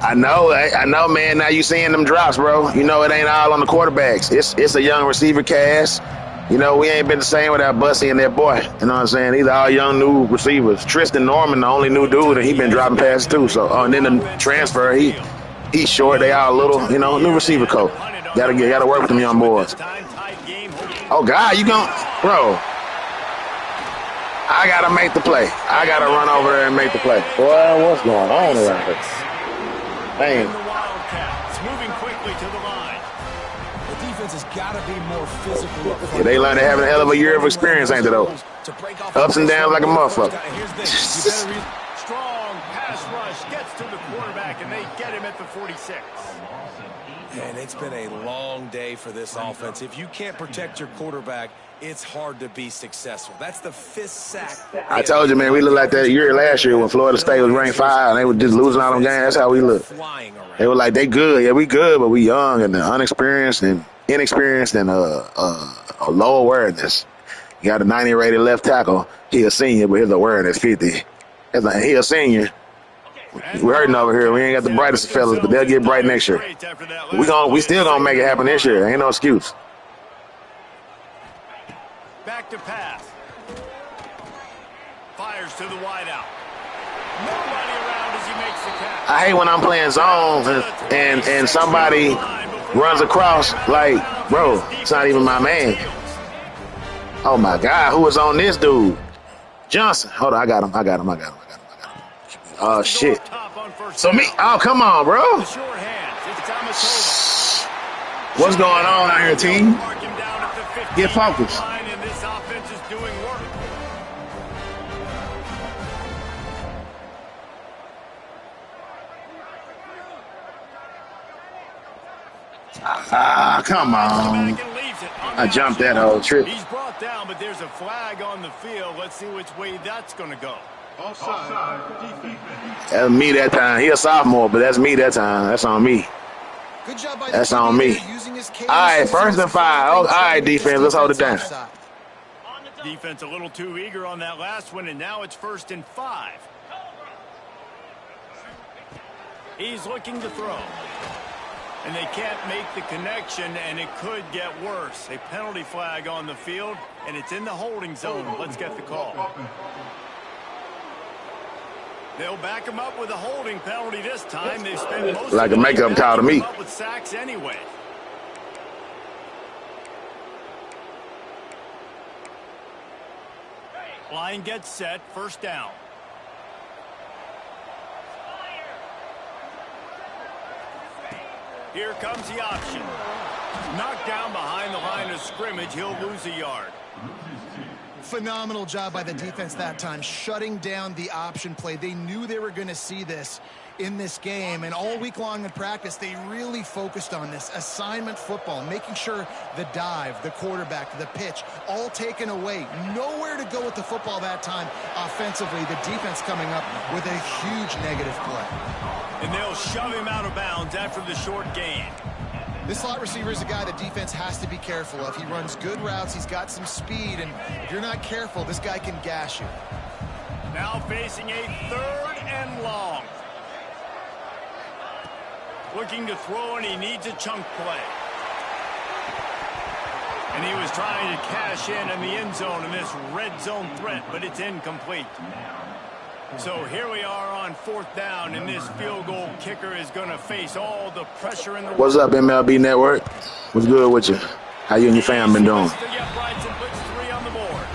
I know, man. Now you seeing them drops, bro. You know it ain't all on the quarterbacks. It's a young receiver cast. You know, we ain't been the same without Bussy and that boy. You know what I'm saying? These are all young new receivers. Tristan Norman, the only new dude, and he been dropping passes too. So, and then the transfer, he's short. They all little, you know, new receiver coach. Gotta work with them young boys. Oh God, you gon' bro? I gotta make the play. I gotta run over there and make the play. Boy, what's going on around here? Man. The Wildcats moving quickly to the line. The defense has got to be more physical up front. Yeah, they learn they having a hell of a year of experience, ain't they, though? Ups and downs like a motherfucker. Strong pass rush gets to the quarterback, and they get him at the 46. And it's been a long day for this offense. If you can't protect your quarterback, it's hard to be successful. That's the 5th sack. I told you, man, we looked like that year last year when Florida State was ranked 5 and they were just losing all them games. That's how we look. They were like, they good. Yeah, we good, but we young and inexperienced and low awareness. You got a 90 rated left tackle. He a senior, but his awareness 50. He a senior. We're hurting over here. We ain't got the brightest fellas, but they'll get bright next year. We still gonna make it happen this year. Ain't no excuse. Back to pass. Fires to the wideout. Nobody around as he makes the catch. I hate when I'm playing zone and somebody runs across like, bro, it's not even my man. Oh my God, who was on this dude? Johnson. Hold on, I got him. Oh shit. So me, oh come on, bro. What's going on out here, team? Get focused. Come on. I jumped that whole trip. He's brought down, but there's a flag on the field. Let's see which way that's going to go. That's me that time. He a sophomore, but that's me that time. That's on me. Good job by that's on me. All right, 1st and 5. Oh, all right, defense, let's hold it down. Defense a little too eager on that last one, and now it's 1st and 5. He's looking to throw. And they can't make the connection, and it could get worse. A penalty flag on the field, and it's in the holding zone. Let's get the call. They'll back him up with a holding penalty this time. They've spent most like a makeup call to me. With sacks anyway. Line gets set, 1st down. Here comes the option. Knocked down behind the line of scrimmage. He'll lose a yard. Phenomenal job by the defense that time, shutting down the option play. They knew they were going to see this in this game, and all week long in practice, they really focused on this assignment football, making sure the dive, the quarterback, the pitch, all taken away. Nowhere to go with the football that time offensively. The defense coming up with a huge negative play. And they'll shove him out of bounds after the short gain. This slot receiver is a guy the defense has to be careful of. He runs good routes. He's got some speed, and if you're not careful, this guy can gash you. Now facing a 3rd and long. Looking to throw, and he needs a chunk play. And he was trying to cash in the end zone in this red zone threat, but it's incomplete. So here we are on 4th down, and this field goal kicker is going to face all the pressure in the world. What's up, MLB Network? What's good with you? How you and your fam been doing? And puts 3 on the board.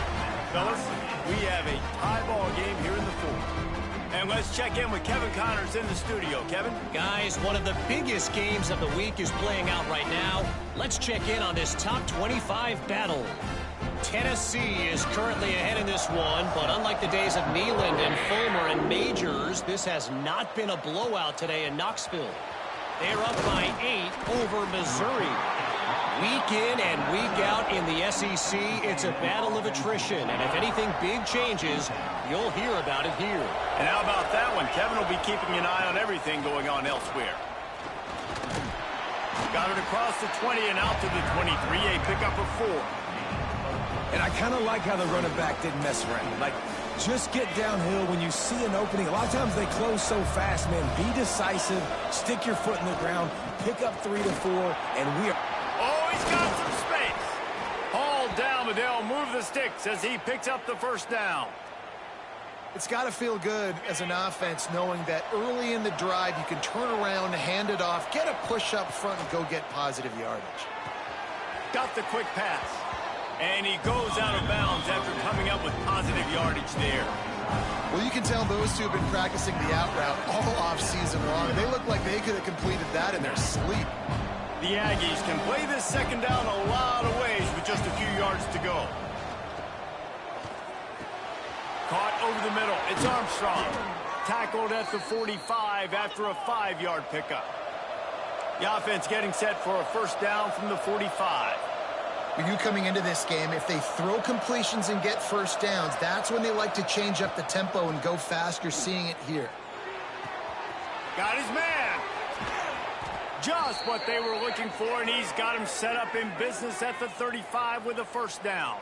Fellas, we have a tie ball game here in the 4th. And let's check in with Kevin Connors in the studio. Kevin? Guys, one of the biggest games of the week is playing out right now. Let's check in on this top 25 battle. Tennessee is currently ahead in this one, but unlike the days of Neyland and Fulmer and Majors, this has not been a blowout today in Knoxville. They're up by 8 over Missouri. Week in and week out in the SEC, it's a battle of attrition, and if anything big changes, you'll hear about it here. And how about that one? Kevin will be keeping an eye on everything going on elsewhere. Got it across the 20 and out to the 23, a pickup of 4. And I kind of like how the running back didn't mess around. Like, just get downhill when you see an opening. A lot of times they close so fast, man. Be decisive, stick your foot in the ground, pick up 3 to 4, and we are... Oh, he's got some space. Hauled down, but they'll move the sticks as he picks up the 1st down. It's got to feel good as an offense knowing that early in the drive you can turn around, hand it off, get a push up front, and go get positive yardage. Got the quick pass. And he goes out of bounds after coming up with positive yardage there. Well, you can tell those two have been practicing the out route all off-season long. They look like they could have completed that in their sleep. The Aggies can play this 2nd down a lot of ways with just a few yards to go. Caught over the middle. It's Armstrong. tackled at the 45 after a 5-yard pickup. The offense getting set for a first down from the 45. With you coming into this game, if they throw completions and get first downs, that's when they like to change up the tempo and go fast. You're seeing it here. Got his man. Just what they were looking for, and he's got him set up in business at the 35 with a first down.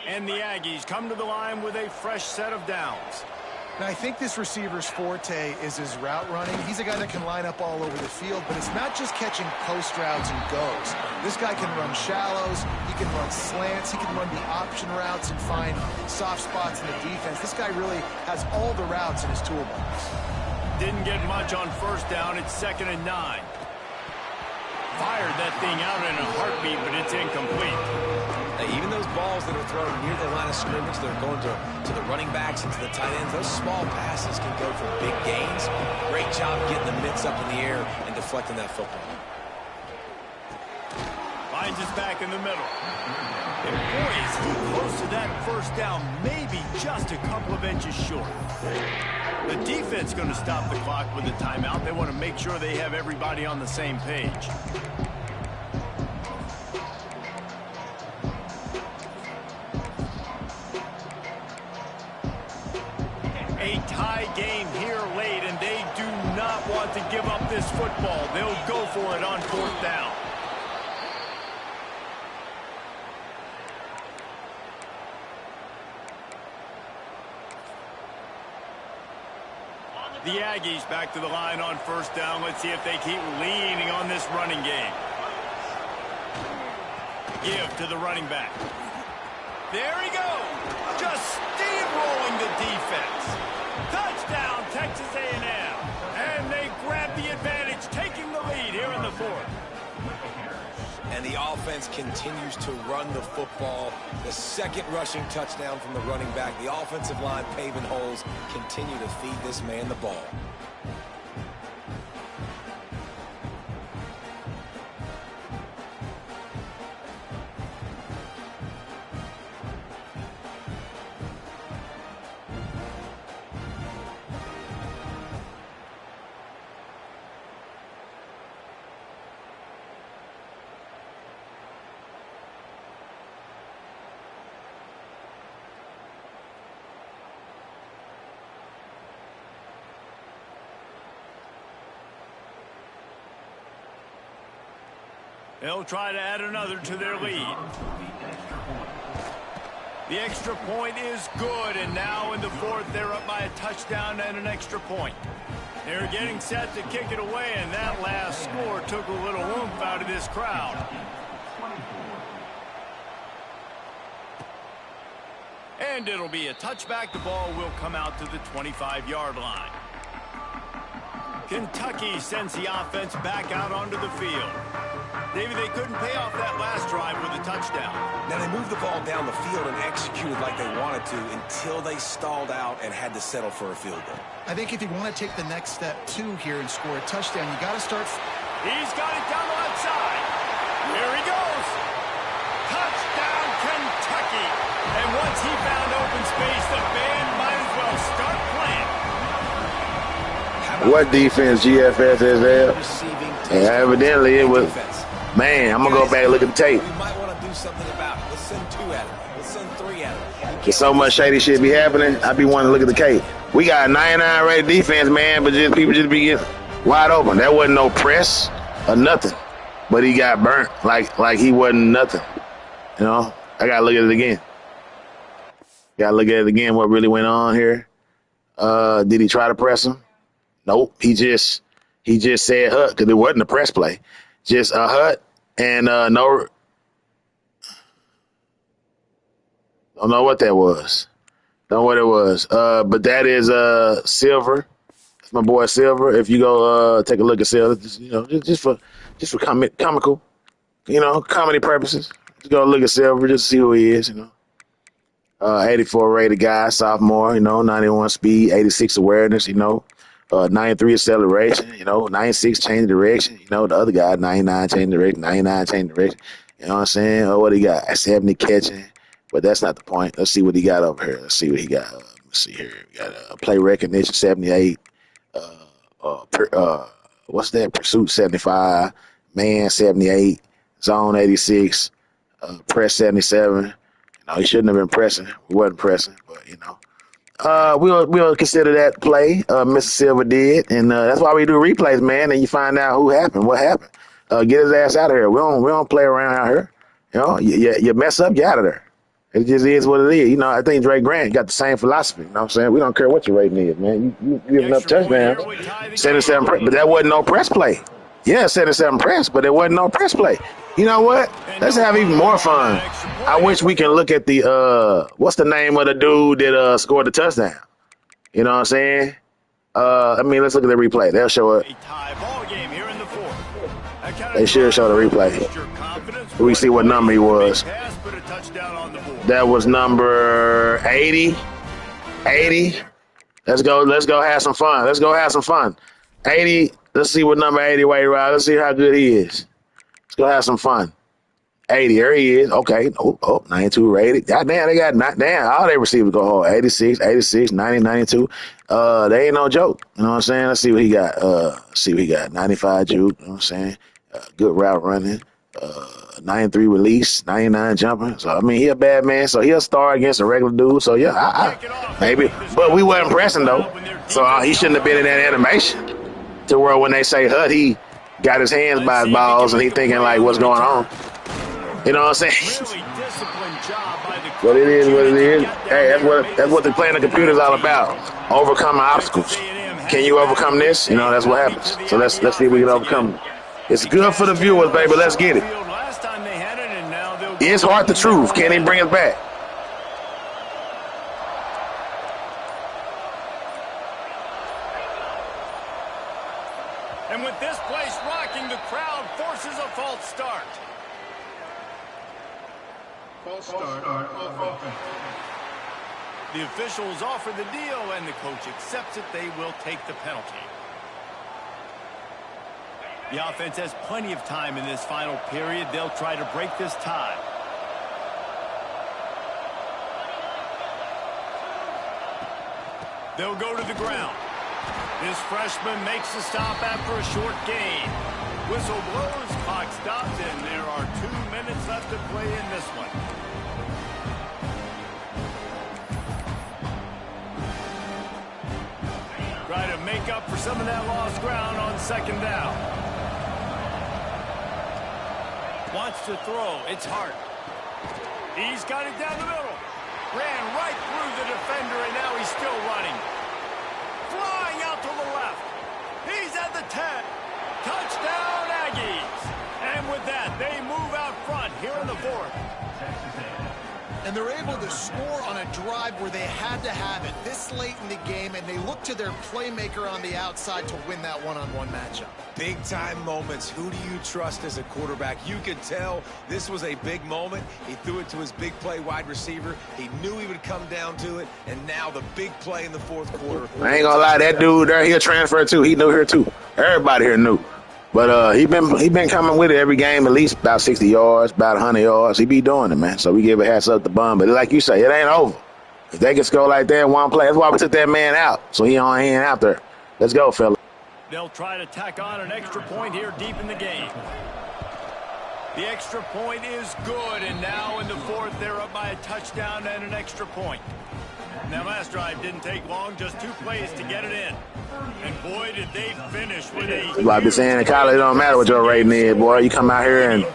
And the Aggies come to the line with a fresh set of downs. Now, I think this receiver's forte is his route running. He's a guy that can line up all over the field, but it's not just catching post routes and goes. This guy can run shallows, he can run slants, he can run the option routes and find soft spots in the defense. This guy really has all the routes in his toolbox. Didn't get much on first down. It's 2nd and 9. Fired that thing out in a heartbeat, but it's incomplete. Now, even those balls that are thrown near the line of scrimmage, they're going to the running backs and to the tight ends, those small passes can go for big gains. Great job getting the mitts up in the air and deflecting that football. Finds his back in the middle. And boy, is he close to that first down, maybe just a couple of inches short. The defense going to stop the clock with a timeout. They want to make sure they have everybody on the same page. A tie game here late, and they do not want to give up this football. They'll go for it on 4th down. The Aggies back to the line on first down. Let's see if they keep leaning on this running game. Give to the running back. There he goes. Just steamrolling the defense. Touchdown, Texas A&M. And they grab the advantage, taking the lead here in the 4th. And the offense continues to run the football. The second rushing touchdown from the running back. The offensive line paving holes, continue to feed this man the ball. They'll try to add another to their lead. The extra point is good, and now in the 4th, they're up by a touchdown and an extra point. They're getting set to kick it away, and that last score took a little oomph out of this crowd. And it'll be a touchback. The ball will come out to the 25-yard line. Kentucky sends the offense back out onto the field. David, they couldn't pay off that last drive with a touchdown. Now, they moved the ball down the field and executed like they wanted to until they stalled out and had to settle for a field goal. I think if you want to take the next step, too, here and score a touchdown, you got to start. He's got it down the left side. Here he goes. Touchdown, Kentucky. And once he found open space, the band might as well start playing. What defense GFS is there? And evidently it was. Man, I'm going to go back and look at the tape. We might want to do something about it. Let's send 2 at him. Let's send 3 at him. There's so much shady shit be happening. I be wanting to look at the tape. We got a 99 rated defense, man, but just people just be getting wide open. That wasn't no press or nothing. But he got burnt like he wasn't nothing. You know, I got to look at it again. Got to look at it again, what really went on here. Did he try to press him? Nope. He just said hut because it wasn't a press play. Just a hut and no. Don't know what that was. Don't know what it was. But that is Silver. That's my boy Silver. If you go take a look at Silver, just for comical, comedy purposes. Just go look at Silver, just see who he is. 84 rated guy, sophomore. 91 speed, 86 awareness. 93 acceleration, 96 change direction, the other guy, 99 change direction, 99 change direction, you know what I'm saying? What he got? 70 catching, but that's not the point. Let's see what he got over here. Let's see what he got. let's see here. We got play recognition 78. What's that? Pursuit 75. Man 78. Zone 86. Press 77. He shouldn't have been pressing. We wasn't pressing, but we'll consider that play. Mr. Silver did, and that's why we do replays, man. And you find out what happened. Get his ass out of here. We don't play around out here. You mess up, you're out of there. It just is what it is. I think Drake Grant got the same philosophy. You know what I'm saying? We don't care what your rating is, man. You giving up touchdowns. 77 press, but that wasn't no press play. Yeah, 77 press, but it wasn't no press play. You know what? Let's have even more fun. I wish we can look at the what's the name of the dude that scored the touchdown? You know what I'm saying? Let's look at the replay. They'll show it. They should show the replay. We see what number he was. That was number 80. 80. Let's go have some fun. 80. Let's see what number 80 Wade Ride. Let's see how good he is. Let's go have some fun. 80, there he is. Okay. 92 rated. God damn, they got all their receivers go hard. 86, 90, 92. They ain't no joke. You know what I'm saying? Let's see what he got. 95 juke. You know what I'm saying? Good route running. 93 release, 99 jumping. So he a bad man. So he'll start against a regular dude. So maybe. But we wasn't pressing though. So he shouldn't have been in that animation. To where when they say HUD, he got his hands by his balls and he thinking like, what's going on? You know what I'm saying? But it is what it is. Hey, that's what the playing the computer is all about. Overcoming obstacles. Can you overcome this? That's what happens. So let's see if we can overcome it. It's good for the viewers, baby. Let's get it. It's hard the truth. Can he bring it back? And with this place rocking, the crowd forces a false start. False start. The officials offer the deal, and the coach accepts it. They will take the penalty. The offense has plenty of time in this final period. They'll try to break this tie. They'll go to the ground. This freshman makes a stop after a short gain. Whistle blows, clock stops, and there are 2 minutes left to play in this one. Try to make up for some of that lost ground on second down. Wants to throw. It's Hart. He's got it down the middle. Ran right through the defender, and now he's still running. Flying out to the left. He's at the 10. Touchdown, Aggies. And with that, they move out front here in the fourth. And they're able to score on a drive where they had to have it this late in the game, and they look to their playmaker on the outside to win that one-on-one matchup. Big-time moments. Who do you trust as a quarterback? You could tell this was a big moment. He threw it to his big play wide receiver. He knew he would come down to it, and now the big play in the fourth quarter. I ain't gonna lie, that dude there, he'll transfer too. He knew here too. Everybody here knew. But he been coming with it every game, at least about 60 yards, about 100 yards. He be doing it, man. So we give a hats up to Bum. But like you say, it ain't over. If they can score like that in one play, that's why we took that man out. So he ain't out there. Let's go, fella. They'll try to tack on an extra point here deep in the game. The extra point is good, and now in the fourth, they're up by a touchdown and an extra point. Now, last drive didn't take long, just 2 plays to get it in. And boy, did they finish with a... That's what I be saying in college, it don't matter what your rating is, boy. You come out here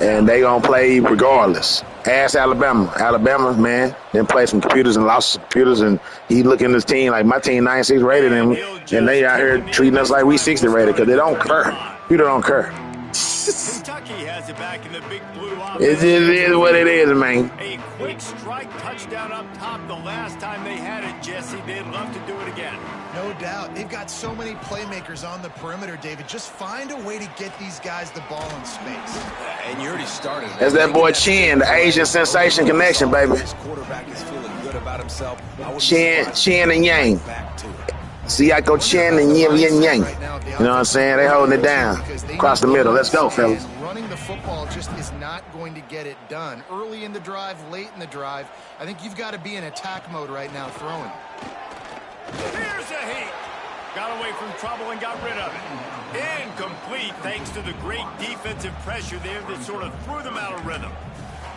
and they gonna play regardless. Ask Alabama. Alabama, man, then play some computers and lost some computers, and he looking at his team like my team 96 rated, and they out here treating us like we 60 rated because they don't care. Computer don't care. Kentucky has it back in the big blue offense. It is what it is, man. A quick strike touchdown up top the last time they had it, Jesse. They'd love to do it again. No doubt. They've got so many playmakers on the perimeter, David. Just find a way to get these guys the ball in space. And you already started. That's that boy Chin, the Asian sensation connection, baby. This quarterback is feeling good about himself. Chin and Yang. Back to it. Siako Chen and Yin Yin Yang. You know what I'm saying? They holding it down across the middle. Let's go, fellas. Running the football just is not going to get it done. Early in the drive, late in the drive, I think you've got to be in attack mode right now throwing. Here's a heat. Got away from trouble and got rid of it. Incomplete thanks to the great defensive pressure there that sort of threw them out of rhythm.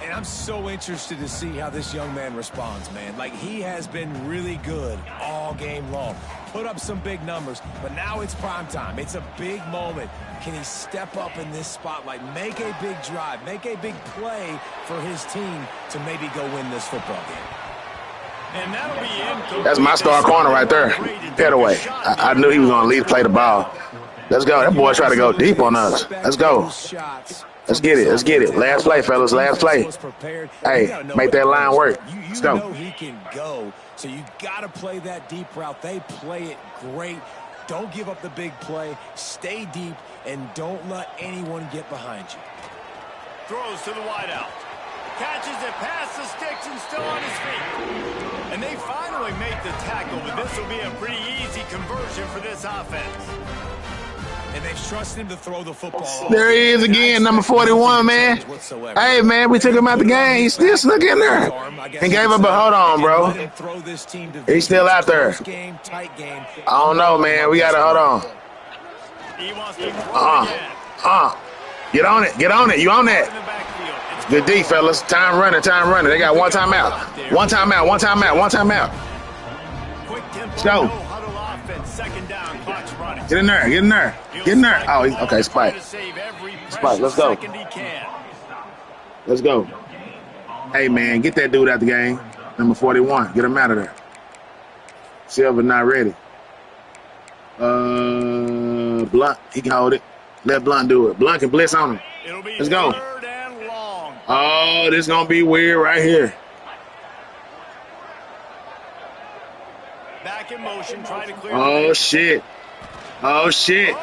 And I'm so interested to see how this young man responds, man. Like, he has been really good all game long. Put up some big numbers, but now it's prime time. It's a big moment. Can he step up in this spotlight, make a big drive, make a big play for his team to maybe go win this football game? And that'll be incomplete. That's my star corner right there. Head away. I knew he was going to lead play the ball. Let's go. That boy tried to go deep on us. Let's go. Let's get it. Let's get it. Last play, fellas. Last play. Hey, make that line work. Let's go. You know he can go, so you got to play that deep route. They play it great. Don't give up the big play. Stay deep, and don't let anyone get behind you. Throws to the wideout. Catches it past the sticks and still on his feet. And they finally make the tackle, but this will be a pretty easy conversion for this offense. And they've trusted him to throw the football. There he is again, number 41, man. Hey, man, we took him out the game. He still snuck in there. And gave up a hold on, bro. He's still out there. I don't know, man. We got to hold on. He wants to throw again. Get on it. Get on it. You on that. Good D, fellas. Time running, time running. They got one timeout. One timeout, one timeout, one timeout. Let's go. Get in there, get in there, get in there. Oh, okay, Spike. Spike, let's go. Let's go. Hey, man, get that dude out the game. Number 41, get him out of there. Silver not ready. Blunt, he can hold it. Let Blunt do it. Blunt can blitz on him. Let's go. Oh, this is going to be weird right here. Back in motion, try to clear. Oh, shit. Oh, shit.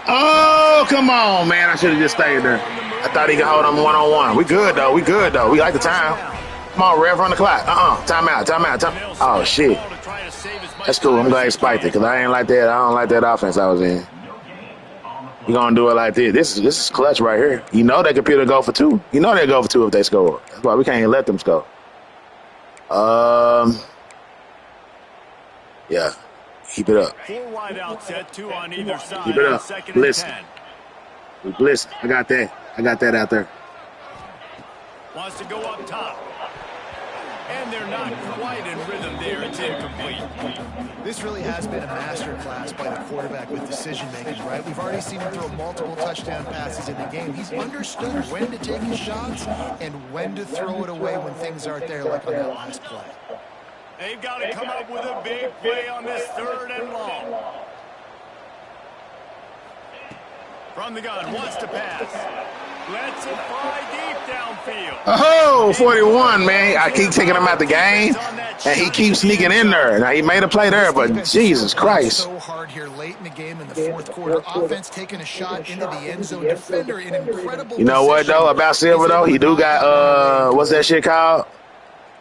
Oh, come on, man. I should have just stayed there. I thought he could hold him one-on-one. We good, though. We good, though. We like the time. Come on, ref, run the clock. Timeout, timeout, timeout. Oh, shit. That's cool. I'm glad he spiked it because I ain't like that. I don't like that offense I was in. You're going to do it like this. This is clutch right here. You know they could go for two. You know they'll go for two if they score. That's why we can't even let them score. Yeah. Keep it up. Four wide out set, two on either side. Keep it up. Listen. Listen. I got that. I got that out there. Wants to go up top. And they're not quite in rhythm there. It's incomplete. This really has been a master class by the quarterback with decision-making, right? We've already seen him throw multiple touchdown passes in the game. He's understood when to take his shots and when to throw it away when things aren't there, like on that last play. They've got to come up with a big play on this 3rd and long. From the gun, wants to pass. Lets it fly deep downfield. Oh, 41, man. I keep taking him out the game, and he keeps sneaking in there. Now, he made a play there, but Jesus Christ. So hard here late in the game in the 4th quarter. Offense taking a shot into the end zone. Defender in incredible You know what, though, about Silver, though? He do got, what's that shit called?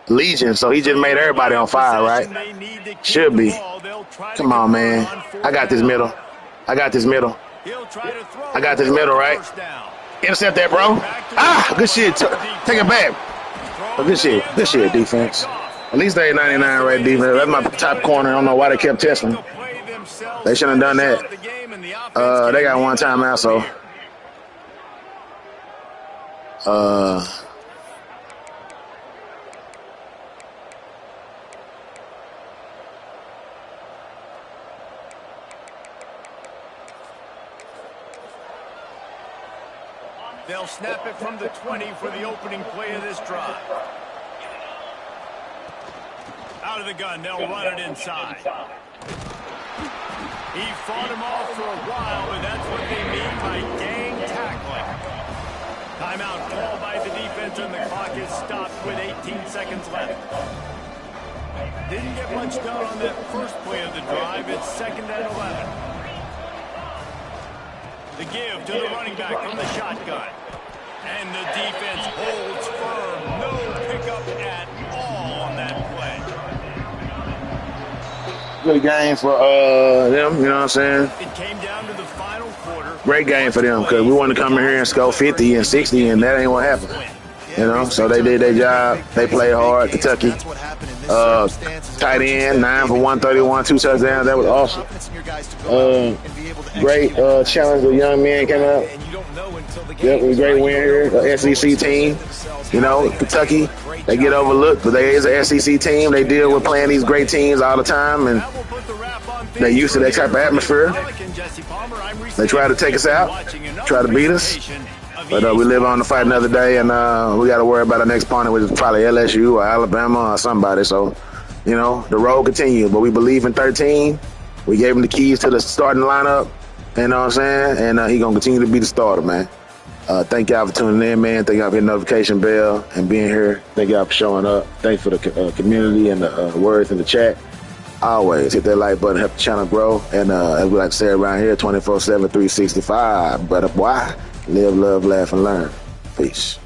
Legion, so he just made everybody on fire, right? Should be. Come on, man. I got this middle. I got this middle. I got this middle, right? Intercept that, bro. Ah, good shit. Take it back. Oh, good shit. Good shit, defense. At least they 99 right defense. That's my top corner. I don't know why they kept testing. They shouldn't have done that. They got one timeout, so. They'll snap it from the 20 for the opening play of this drive. Out of the gun, they'll run it inside. He fought him off for a while, but that's what they mean by gang tackling. Timeout called by the defense, and the clock is stopped with 18 seconds left. Didn't get much done on that first play of the drive. It's 2nd and 11. The give to the running back from the shotgun. And the defense holds firm. No pickup at all on that play. Good game for them, you know what I'm saying? It came down to the final quarter. Great game for them because we wanted to come in here and score 50 and 60, and that ain't what happened. You know, so they did their job. They played hard. Kentucky, tight end, 9 for 131, 2 touchdowns. That was awesome. Great challenge. The young men came out. Yep, it was a great win here. SEC team. You know, Kentucky, they get overlooked, but they is an SEC team. They deal with playing these great teams all the time, and they're used to that type of atmosphere. They try to take us out, try to beat us. But we live on to fight another day, and we got to worry about our next opponent, which is probably LSU or Alabama or somebody. So, you know, the road continues. But we believe in 13. We gave him the keys to the starting lineup, you know what I'm saying? And he's going to continue to be the starter, man. Thank y'all for tuning in, man. Thank y'all for hitting the notification bell and being here. Thank y'all for showing up. Thanks for the community and the words in the chat. Always hit that like button, help the channel grow. And as we like to say around here, 24/7, 365. But boy, live, love, laugh, and learn. Peace.